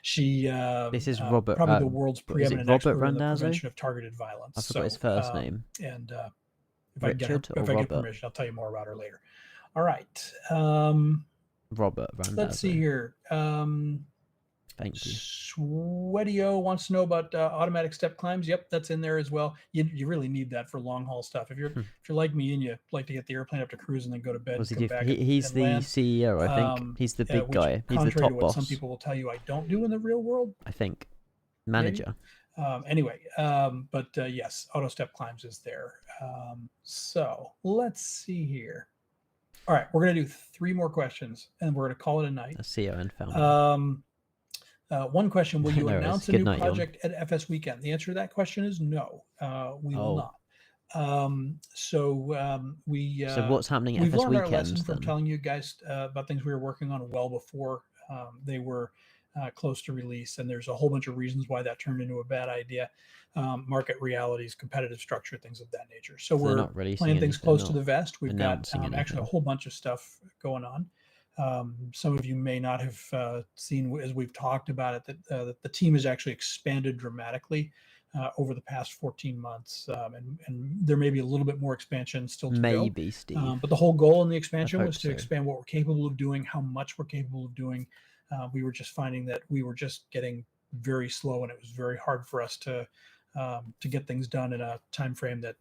Speaker 3: she
Speaker 1: This is Robert.
Speaker 3: probably the world's preeminent
Speaker 1: Robert
Speaker 3: expert in the
Speaker 1: Randazzo?
Speaker 3: prevention of targeted violence.
Speaker 1: I forgot his first name.
Speaker 3: And if
Speaker 1: Richard
Speaker 3: I
Speaker 1: or
Speaker 3: get
Speaker 1: Robert?
Speaker 3: permission, I'll tell you more about her later. All right.
Speaker 1: Robert Randazzo.
Speaker 3: Let's see here.
Speaker 1: Thank you.
Speaker 3: Sweatio wants to know about automatic step climbs. Yep, that's in there as well. You really need that for long haul stuff. If you're like me and you like to get the airplane up to cruise and then go to bed, and come back
Speaker 1: he's
Speaker 3: and
Speaker 1: the
Speaker 3: land,
Speaker 1: CEO, I think. He's the big guy. He's the
Speaker 3: contrary
Speaker 1: top
Speaker 3: to what
Speaker 1: boss.
Speaker 3: some people will tell you I don't do in the real world.
Speaker 1: I think. Manager.
Speaker 3: Anyway, but yes, auto step climbs is there. So let's see here. All right, we're going to do 3 more questions and we're going to call it a night.
Speaker 1: A CEO and founder.
Speaker 3: One question: will you
Speaker 1: There it is.
Speaker 3: announce a
Speaker 1: Good
Speaker 3: new
Speaker 1: night, Jon.
Speaker 3: project at FS Weekend? The answer to that question is no. We will not. So
Speaker 1: what's happening at
Speaker 3: we've
Speaker 1: FS
Speaker 3: learned our
Speaker 1: Weekend
Speaker 3: lesson from
Speaker 1: then?
Speaker 3: telling you guys about things we were working on well before they were close to release, and there's a whole bunch of reasons why that turned into a bad idea. Market realities, competitive structure, things of that nature. So we're
Speaker 1: not releasing
Speaker 3: playing things
Speaker 1: anything,
Speaker 3: close to
Speaker 1: not
Speaker 3: the vest. We've got
Speaker 1: announcing
Speaker 3: actually a
Speaker 1: anything.
Speaker 3: whole bunch of stuff going on. Some of you may not have seen, as we've talked about it, that the team has actually expanded dramatically over the past 14 months, and there may be a little bit more expansion still to go.
Speaker 1: Maybe, Steve.
Speaker 3: But the whole goal in the expansion
Speaker 1: hope
Speaker 3: was to
Speaker 1: so.
Speaker 3: expand what we're capable of doing, how much we're capable of doing. We were just finding that we were just getting very slow, and it was very hard for us to get things done in a time frame that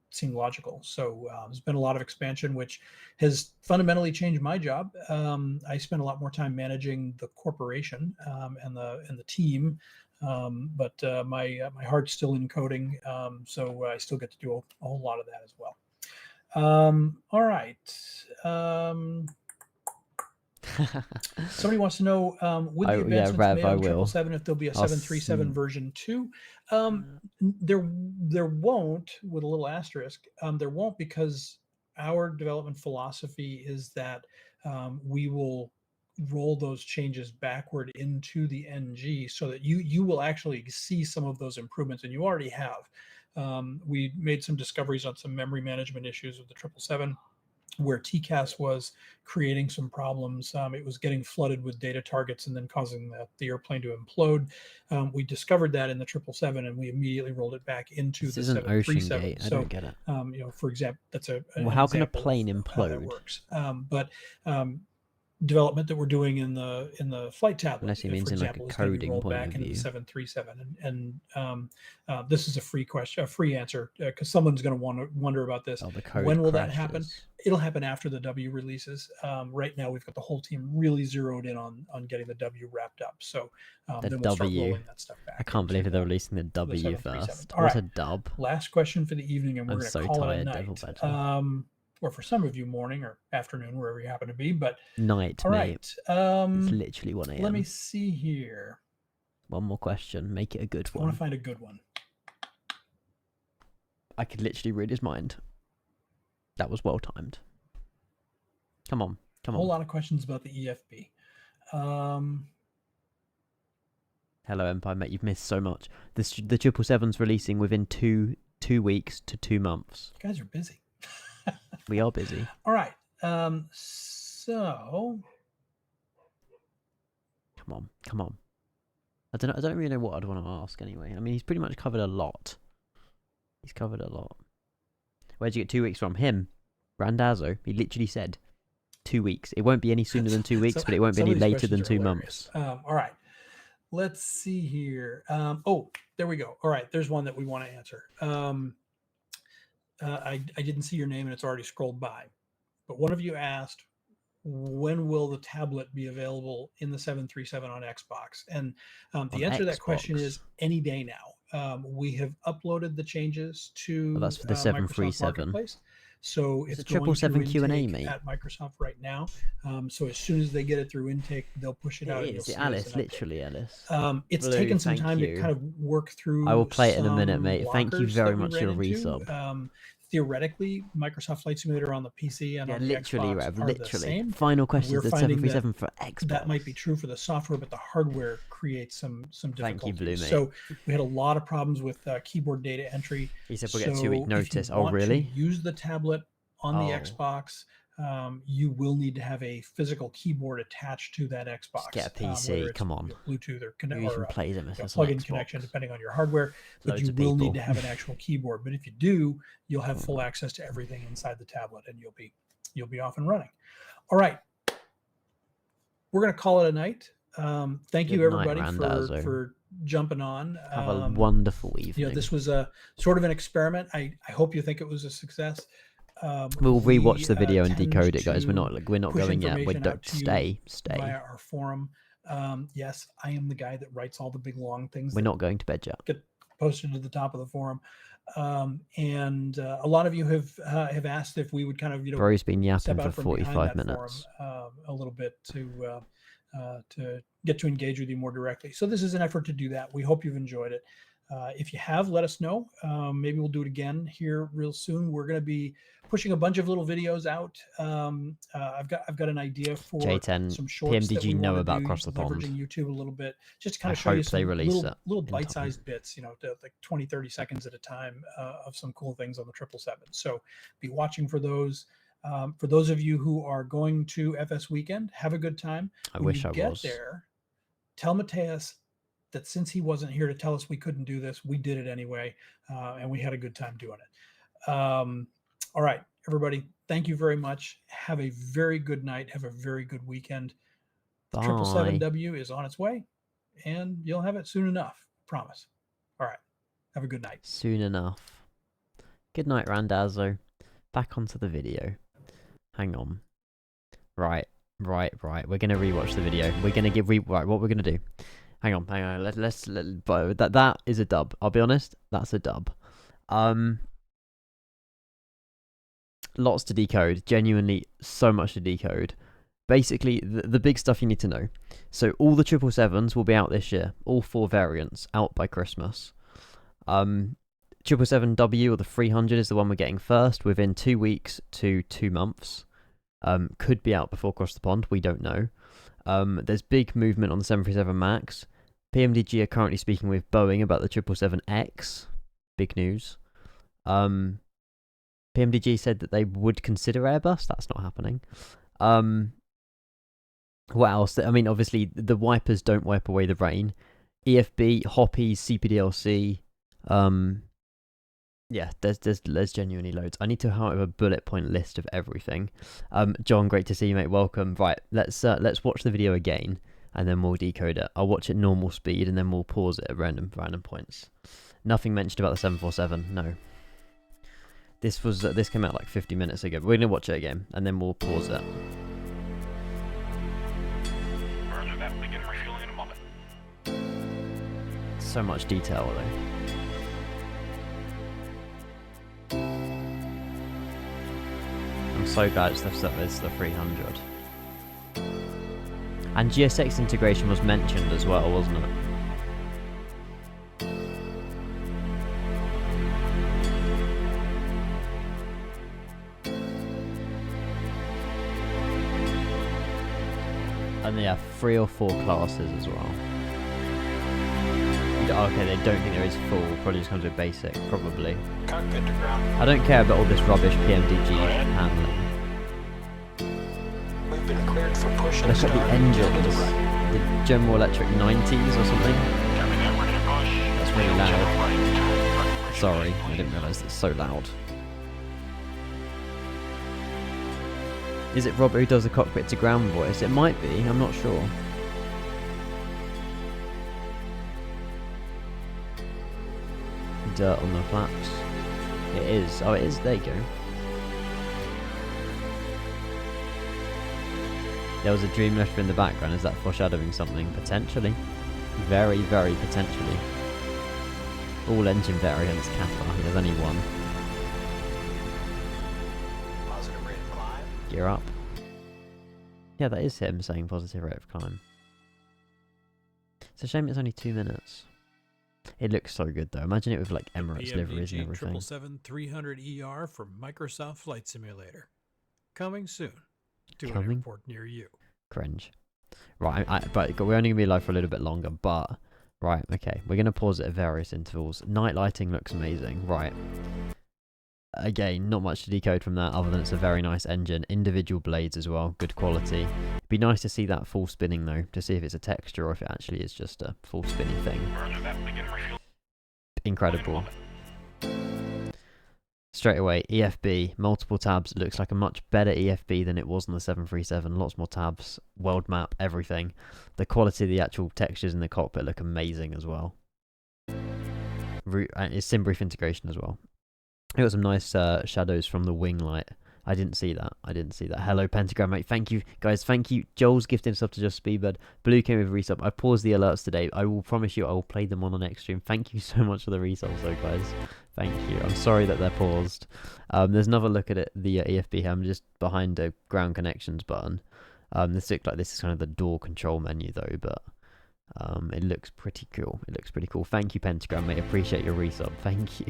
Speaker 3: seemed logical. So there's been a lot of expansion, which has fundamentally changed my job. I spend a lot more time managing the corporation and the team, but my heart's still in coding, so I still get to do a whole lot of that as well. All right. Somebody wants to know, with the advancements
Speaker 1: Rev,
Speaker 3: made
Speaker 1: I
Speaker 3: on
Speaker 1: will.
Speaker 3: 777, if there'll be a 737 version 2. There won't, with a little asterisk. There won't, because our development philosophy is that we will roll those changes backward into the NG so that you will actually see some of those improvements, and you already have. We made some discoveries on some memory management issues with the 777. Where TCAS was creating some problems. It was getting flooded with data targets and then causing the airplane to implode. We discovered that in the 777, and we immediately rolled it back into
Speaker 1: This
Speaker 3: the
Speaker 1: isn't
Speaker 3: 737.
Speaker 1: Ocean Gate. I don't get it.
Speaker 3: For example, that's
Speaker 1: Well, how can a
Speaker 3: example
Speaker 1: plane
Speaker 3: of how that
Speaker 1: implode?
Speaker 3: works. But development that we're doing in the flight tablet,
Speaker 1: Unless he means
Speaker 3: for
Speaker 1: in like a
Speaker 3: example, is going to be
Speaker 1: coding
Speaker 3: rolled
Speaker 1: point
Speaker 3: back
Speaker 1: of
Speaker 3: into the
Speaker 1: view.
Speaker 3: 737, and this is a free question, a free answer, because someone's going to wonder about this.
Speaker 1: Oh, the code
Speaker 3: When will that
Speaker 1: crashes.
Speaker 3: happen? It'll happen after the W releases. Right now, we've got the whole team really zeroed in on getting the W wrapped up. So
Speaker 1: The
Speaker 3: then we'll start
Speaker 1: W.
Speaker 3: rolling that stuff back.
Speaker 1: I can't believe
Speaker 3: into
Speaker 1: they're releasing the
Speaker 3: the
Speaker 1: W
Speaker 3: 737.
Speaker 1: first.
Speaker 3: All
Speaker 1: What
Speaker 3: right.
Speaker 1: a dub.
Speaker 3: Last question for the evening, and we're
Speaker 1: I'm
Speaker 3: going to
Speaker 1: so
Speaker 3: call
Speaker 1: tired,
Speaker 3: it a
Speaker 1: devil
Speaker 3: night.
Speaker 1: better.
Speaker 3: Or for some of you, morning or afternoon, wherever you happen to be. But
Speaker 1: Night,
Speaker 3: all
Speaker 1: mate.
Speaker 3: right.
Speaker 1: It's literally 1 a.m.
Speaker 3: Let me see here.
Speaker 1: One more question. Make it a good
Speaker 3: I want
Speaker 1: one.
Speaker 3: to find a good one.
Speaker 1: I could literally read his mind. That was well timed. Come on.
Speaker 3: A whole lot of questions about the EFB.
Speaker 1: Hello, Empire, mate. You've missed so much. The 777's releasing within two weeks to 2 months.
Speaker 3: You guys are busy.
Speaker 1: We are busy.
Speaker 3: All right. So
Speaker 1: Come on. I don't really know what I'd want to ask anyway. I mean, he's pretty much covered a lot. Where'd you get 2 weeks from? Him, Randazzo. He literally said 2 weeks. It won't be any sooner than 2 weeks, but it won't be any later than 2 months.
Speaker 3: All right. Let's see here. Oh, there we go. All right. There's one that we want to answer. I didn't see your name, and it's already scrolled by. But one of you asked, when will the tablet be available in the 737 on Xbox? And the answer to that question is any day now. We have uploaded the changes to
Speaker 1: Well, that's for the
Speaker 3: Microsoft
Speaker 1: 737.
Speaker 3: Marketplace. So
Speaker 1: It's
Speaker 3: it's
Speaker 1: a
Speaker 3: going
Speaker 1: 777
Speaker 3: through
Speaker 1: Q&A,
Speaker 3: intake
Speaker 1: mate.
Speaker 3: at Microsoft right now. So as soon as they get it through intake, they'll push it out, and you'll see it as
Speaker 1: Alice,
Speaker 3: an update.
Speaker 1: literally Alice.
Speaker 3: It's
Speaker 1: Blue,
Speaker 3: taken some
Speaker 1: thank
Speaker 3: time to
Speaker 1: you.
Speaker 3: kind of work through
Speaker 1: I will play it in a minute,
Speaker 3: some
Speaker 1: mate. Thank you
Speaker 3: blockers
Speaker 1: very
Speaker 3: that we
Speaker 1: much for
Speaker 3: ran
Speaker 1: your
Speaker 3: into.
Speaker 1: resub.
Speaker 3: Theoretically, Microsoft Flight Simulator on the PC and
Speaker 1: Yeah,
Speaker 3: on the
Speaker 1: literally,
Speaker 3: Xbox
Speaker 1: Rev,
Speaker 3: are the
Speaker 1: literally.
Speaker 3: same.
Speaker 1: Final question
Speaker 3: We're
Speaker 1: is the
Speaker 3: finding
Speaker 1: 737 for Xbox.
Speaker 3: that might be true for the software, but the hardware creates some difficulties.
Speaker 1: Thank you, Blue, mate.
Speaker 3: So we had a lot of problems with keyboard data entry.
Speaker 1: He said we'll get 2 week notice.
Speaker 3: If you
Speaker 1: Oh,
Speaker 3: want
Speaker 1: really?
Speaker 3: to use the tablet on the
Speaker 1: Oh.
Speaker 3: Xbox, you will need to have a physical keyboard attached to that Xbox.
Speaker 1: Just get a PC,
Speaker 3: whether it's,
Speaker 1: come on.
Speaker 3: Bluetooth or
Speaker 1: Who even plays it?
Speaker 3: plug-in connection, depending on your hardware. But
Speaker 1: Loads
Speaker 3: you
Speaker 1: of
Speaker 3: will
Speaker 1: people.
Speaker 3: need to have an actual keyboard. But if you do, you'll have full access to everything inside the tablet, and you'll be off and running. All right, we're going to call it a night. Thank you, everybody, for jumping on.
Speaker 1: Have a wonderful evening.
Speaker 3: You know, this was a sort of an experiment. I hope you think it was a success.
Speaker 1: We'll rewatch the video and decode it, guys. We're not going yet. We don't stay.
Speaker 3: Via our forum. Yes, I am the guy that writes all the big long things.
Speaker 1: We're not going to bed yet.
Speaker 3: Get posted to the top of the forum. And a lot of you have asked if we would kind of, you know,
Speaker 1: Bro's been yapping for
Speaker 3: from
Speaker 1: 45
Speaker 3: that
Speaker 1: minutes.
Speaker 3: Forum, a little bit to get to engage with you more directly. So this is an effort to do that. We hope you've enjoyed it. If you have, let us know. Maybe we'll do it again here real soon. We're going to be pushing a bunch of little videos out. I've got an idea for
Speaker 1: J10,
Speaker 3: some shorts
Speaker 1: PMDG
Speaker 3: that we
Speaker 1: know
Speaker 3: want to
Speaker 1: about
Speaker 3: do,
Speaker 1: Across the Pond.
Speaker 3: leveraging YouTube a little bit, just to kind of
Speaker 1: I
Speaker 3: show you
Speaker 1: hope they
Speaker 3: some
Speaker 1: release
Speaker 3: little
Speaker 1: it in
Speaker 3: bite-sized bits, you know, like 20, 30 seconds at a time of some cool things on the 777. So be watching for those. For those of you who are going to FS Weekend, have a good time.
Speaker 1: I
Speaker 3: When
Speaker 1: wish
Speaker 3: you
Speaker 1: I
Speaker 3: get
Speaker 1: was.
Speaker 3: there, tell Mateus that since he wasn't here to tell us we couldn't do this, we did it anyway, and we had a good time doing it. All right, everybody, thank you very much. Have a very good night. Have a very good weekend. The 777W is on its way, and you'll have it soon enough. Promise. All right, have a good night.
Speaker 1: Soon enough. Good night, Randazzo. Back onto the video. Hang on. Right. We're gonna rewatch the video. We're gonna give right. What we're gonna do? Hang on. Let's that is a dub. I'll be honest. That's a dub. Lots to decode. Genuinely, so much to decode. Basically, the big stuff you need to know. So all the 777s will be out this year. All 4 variants out by Christmas. 777W or the 300 is the one we're getting first within 2 weeks to 2 months. Could be out before Across the Pond. We don't know. There's big movement on the 737 MAX. PMDG are currently speaking with Boeing about the 777X. Big news. PMDG said that they would consider Airbus. That's not happening. What else? I mean, obviously, the wipers don't wipe away the rain. EFB, Hoppies, CPDLC. Yeah, there's genuinely loads. I need to have a bullet point list of everything. John, great to see you, mate. Welcome. Right, let's watch the video again, and then we'll decode it. I'll watch it normal speed, and then we'll pause it at random points. Nothing mentioned about the 747. No. This came out like 50 minutes ago. We're gonna watch it again, and then we'll pause it.
Speaker 2: Roger that. Begin refueling in a moment.
Speaker 1: So much detail though. I'm so glad it's the 300. And GSX integration was mentioned as well, wasn't it? And they have 3 or 4 classes as well. Okay, they don't think there is full, probably just comes with basic, probably.
Speaker 2: Cockpit to ground.
Speaker 1: I don't care about all this rubbish PMDG handling.
Speaker 2: We've been cleared for push and
Speaker 1: Look at
Speaker 2: start.
Speaker 1: the
Speaker 2: Down to
Speaker 1: engines,
Speaker 2: the right.
Speaker 1: the General Electric 90s or something.
Speaker 2: Coming in, ready to push.
Speaker 1: That's really
Speaker 2: Fuel to the
Speaker 1: loud.
Speaker 2: right.
Speaker 1: Sorry, I didn't realise it's so loud. Is it Rob who does the cockpit to ground voice? It might be, I'm not sure. Dirt on the flaps. It is. Oh, it is. There you go. There was a dream lifter in the background. Is that foreshadowing something? Potentially. Very, very potentially. All engine variants, Kappa. There's only one. Gear up. Yeah, that is him saying positive rate of climb. It's a shame it's only 2 minutes. It looks so good though. Imagine it with like Emirates liveries and everything.
Speaker 3: 777-300ER from Microsoft Flight Simulator. Coming soon to an
Speaker 1: Coming?
Speaker 3: airport near you.
Speaker 1: Cringe. Right, but we're only going to be live for a little bit longer, but... Right, okay. We're going to pause it at various intervals. Night lighting looks amazing. Right. Again, not much to decode from that other than it's a very nice engine. Individual blades as well. Good quality. It'd be nice to see that full spinning though, to see if it's a texture or if it actually is just a full spinning thing. Incredible. Straight away, EFB, multiple tabs. It looks like a much better EFB than it was on the 737. Lots more tabs, world map, everything. The quality of the actual textures in the cockpit look amazing as well. And it's sim brief integration as well. It got some nice shadows from the wing light. I didn't see that. Hello, Pentagram, mate. Thank you, guys. Thank you. Joel's gifted himself to Just Speedbird. Blue came with a resub. I paused the alerts today. I will promise you I will play them on the next stream. Thank you so much for the resubs, though, guys. Thank you. I'm sorry that they're paused. There's another look at it. The EFB here. I'm just behind the ground connections button. This looks like this is kind of the door control menu, though, but it looks pretty cool. Thank you, Pentagram, mate. Appreciate your resub. Thank you.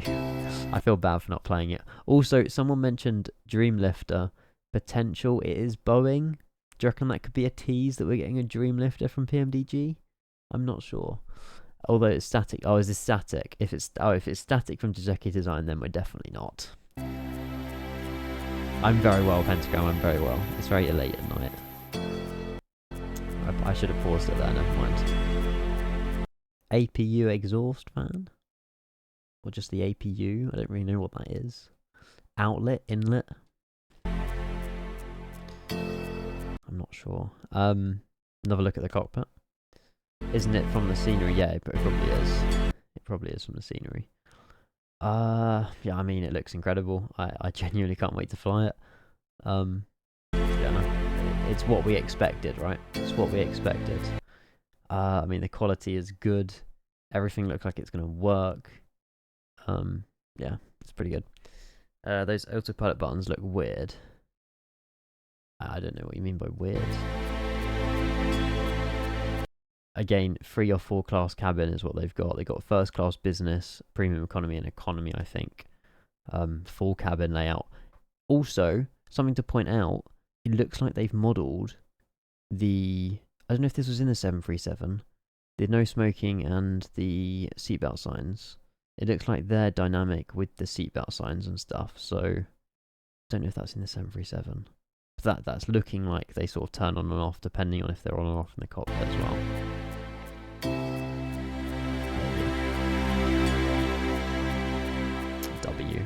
Speaker 1: I feel bad for not playing it. Also, someone mentioned Dreamlifter potential. It is Boeing. Do you reckon that could be a tease that we're getting a Dreamlifter from PMDG? I'm not sure. Although it's static. Oh, is this static? If it's static from Jizeki Design, then we're definitely not. I'm very well, Pentagram. I'm very well. It's very late at night. I should have paused it there. Never mind. APU exhaust fan, or just the APU? I don't really know what that is. Outlet, inlet. I'm not sure. Another look at the cockpit. Isn't it from the scenery? Yeah, it probably is. It probably is from the scenery. Yeah, I mean, it looks incredible. I genuinely can't wait to fly it. Yeah, no. It's what we expected, right? It's what we expected. I mean, the quality is good. Everything looks like it's going to work. Yeah, it's pretty good. Those autopilot buttons look weird. I don't know what you mean by weird. Again, 3 or 4 class cabin is what they've got. They've got first class, business, premium economy, and economy, I think. Full cabin layout. Also, something to point out, it looks like they've modelled the... I don't know if this was in the 737. The no smoking and the seatbelt signs. It looks like they're dynamic with the seatbelt signs and stuff. So, I don't know if that's in the 737. But that's looking like they sort of turn on and off depending on if they're on or off in the cockpit as well. W.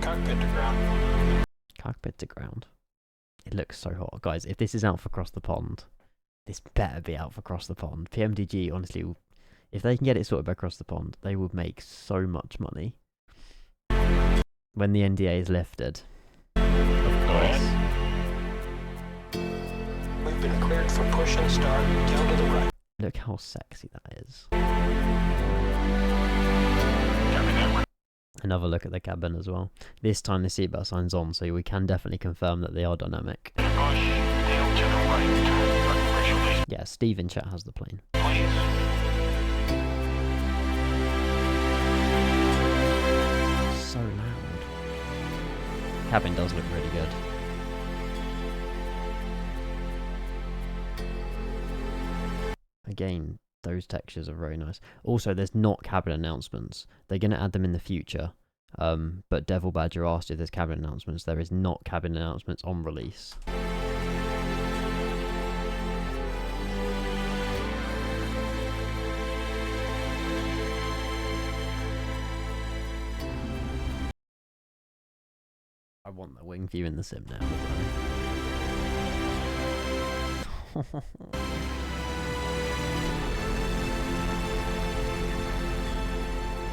Speaker 2: Cockpit to ground.
Speaker 1: Cockpit to ground. It looks so hot. Guys, if this is out for Across the Pond, this better be out for Across the Pond. PMDG, honestly, if they can get it sorted by Across the Pond, they would make so much money. When the NDA is lifted. Of course.
Speaker 2: We've been cleared for push and start down to the right.
Speaker 1: Look how sexy that is. Another look at the cabin as well. This time the seatbelt sign's on, so we can definitely confirm that they are dynamic. Yeah, Steve in chat has the plane. So loud. Cabin does look really good. Again, those textures are very nice. Also, there's not cabin announcements. They're going to add them in the future. But Devil Badger asked if there's cabin announcements. There is not cabin announcements on release. I want the wing view in the sim now.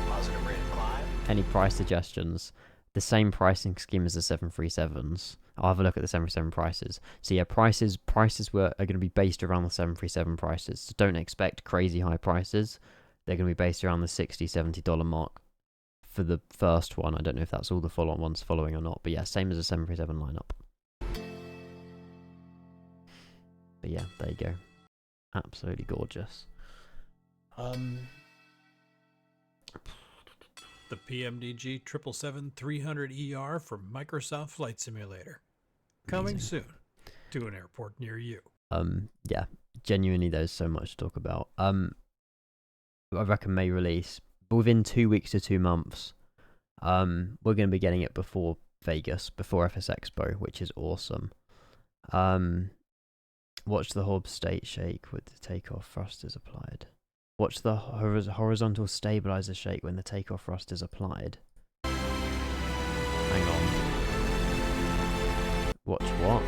Speaker 2: Positive rate of climb.
Speaker 1: Any price suggestions? The same pricing scheme as the 737s. I'll have a look at the 737 prices. So yeah, prices are going to be based around the 737 prices. So don't expect crazy high prices. They're going to be based around the $60, $70 mark for the first one. I don't know if that's all the follow-on ones following or not. But yeah, same as the 737 lineup. But yeah, there you go. Absolutely gorgeous.
Speaker 3: The PMDG 777-300ER from Microsoft Flight Simulator. Coming
Speaker 1: Amazing.
Speaker 3: soon to an airport near you.
Speaker 1: Yeah, genuinely there's so much to talk about. I reckon May release, but within 2 weeks to 2 months. We're going to be getting it before Vegas, before FS Expo, which is awesome. Watch the hub state shake with the takeoff thrusters applied. Watch the horizontal stabilizer shake when the takeoff thrust is applied. Hang on. Watch what?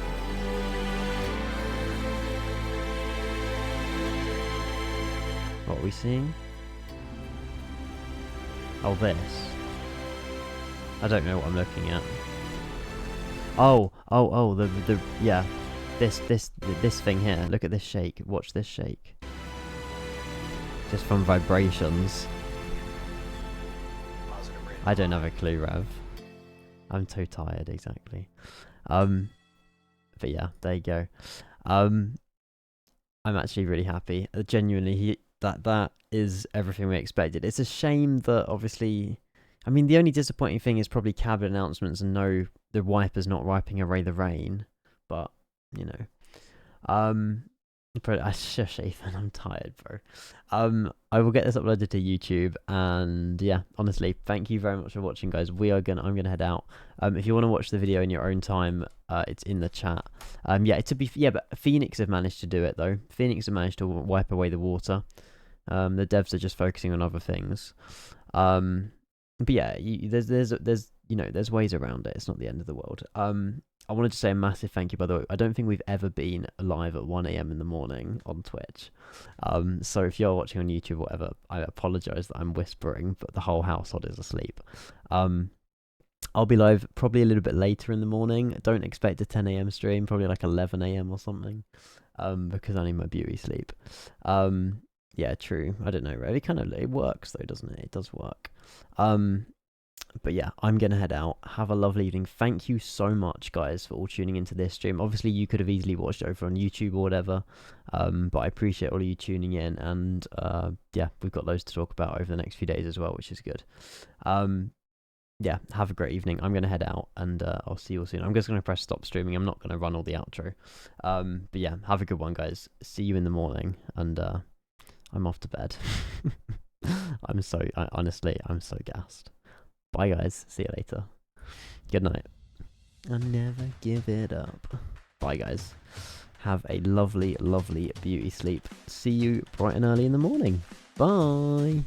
Speaker 1: What are we seeing? Oh, this. I don't know what I'm looking at. Oh, yeah. This thing here. Look at this shake. Watch this shake. Just from vibrations. I don't have a clue, Rev. I'm too tired, exactly. But yeah, there you go. I'm actually really happy. Genuinely, that is everything we expected. It's a shame that obviously, I mean, the only disappointing thing is probably cabin announcements and no, the wipers not wiping away the rain. But you know, shush, Ethan, I'm tired, bro. I will get this uploaded to YouTube, and yeah, honestly, thank you very much for watching, guys. I'm gonna head out. If you want to watch the video in your own time, it's in the chat. But Phoenix have managed to do it though. Phoenix have managed to wipe away the water. The devs are just focusing on other things. But yeah, there's ways around it. It's not the end of the world. I wanted to say a massive thank you, by the way. I don't think we've ever been live at 1 a.m. in the morning on Twitch. So if you're watching on YouTube or whatever, I apologize that I'm whispering, but the whole household is asleep. I'll be live probably a little bit later in the morning. Don't expect a 10 a.m. stream, probably like 11 a.m. or something, because I need my beauty sleep. Yeah, true. I don't know, really. It works though, doesn't it? It does work. But yeah, I'm going to head out. Have a lovely evening. Thank you so much, guys, for all tuning into this stream. Obviously, you could have easily watched it over on YouTube or whatever, but I appreciate all of you tuning in. And yeah, we've got loads to talk about over the next few days as well, which is good. Yeah, have a great evening. I'm going to head out, and I'll see you all soon. I'm just going to press stop streaming. I'm not going to run all the outro. But yeah, have a good one, guys. See you in the morning, and I'm off to bed. Honestly, I'm so gassed. Bye, guys. See you later. Good night. I'll never give it up. Bye, guys. Have a lovely, lovely beauty sleep. See you bright and early in the morning. Bye.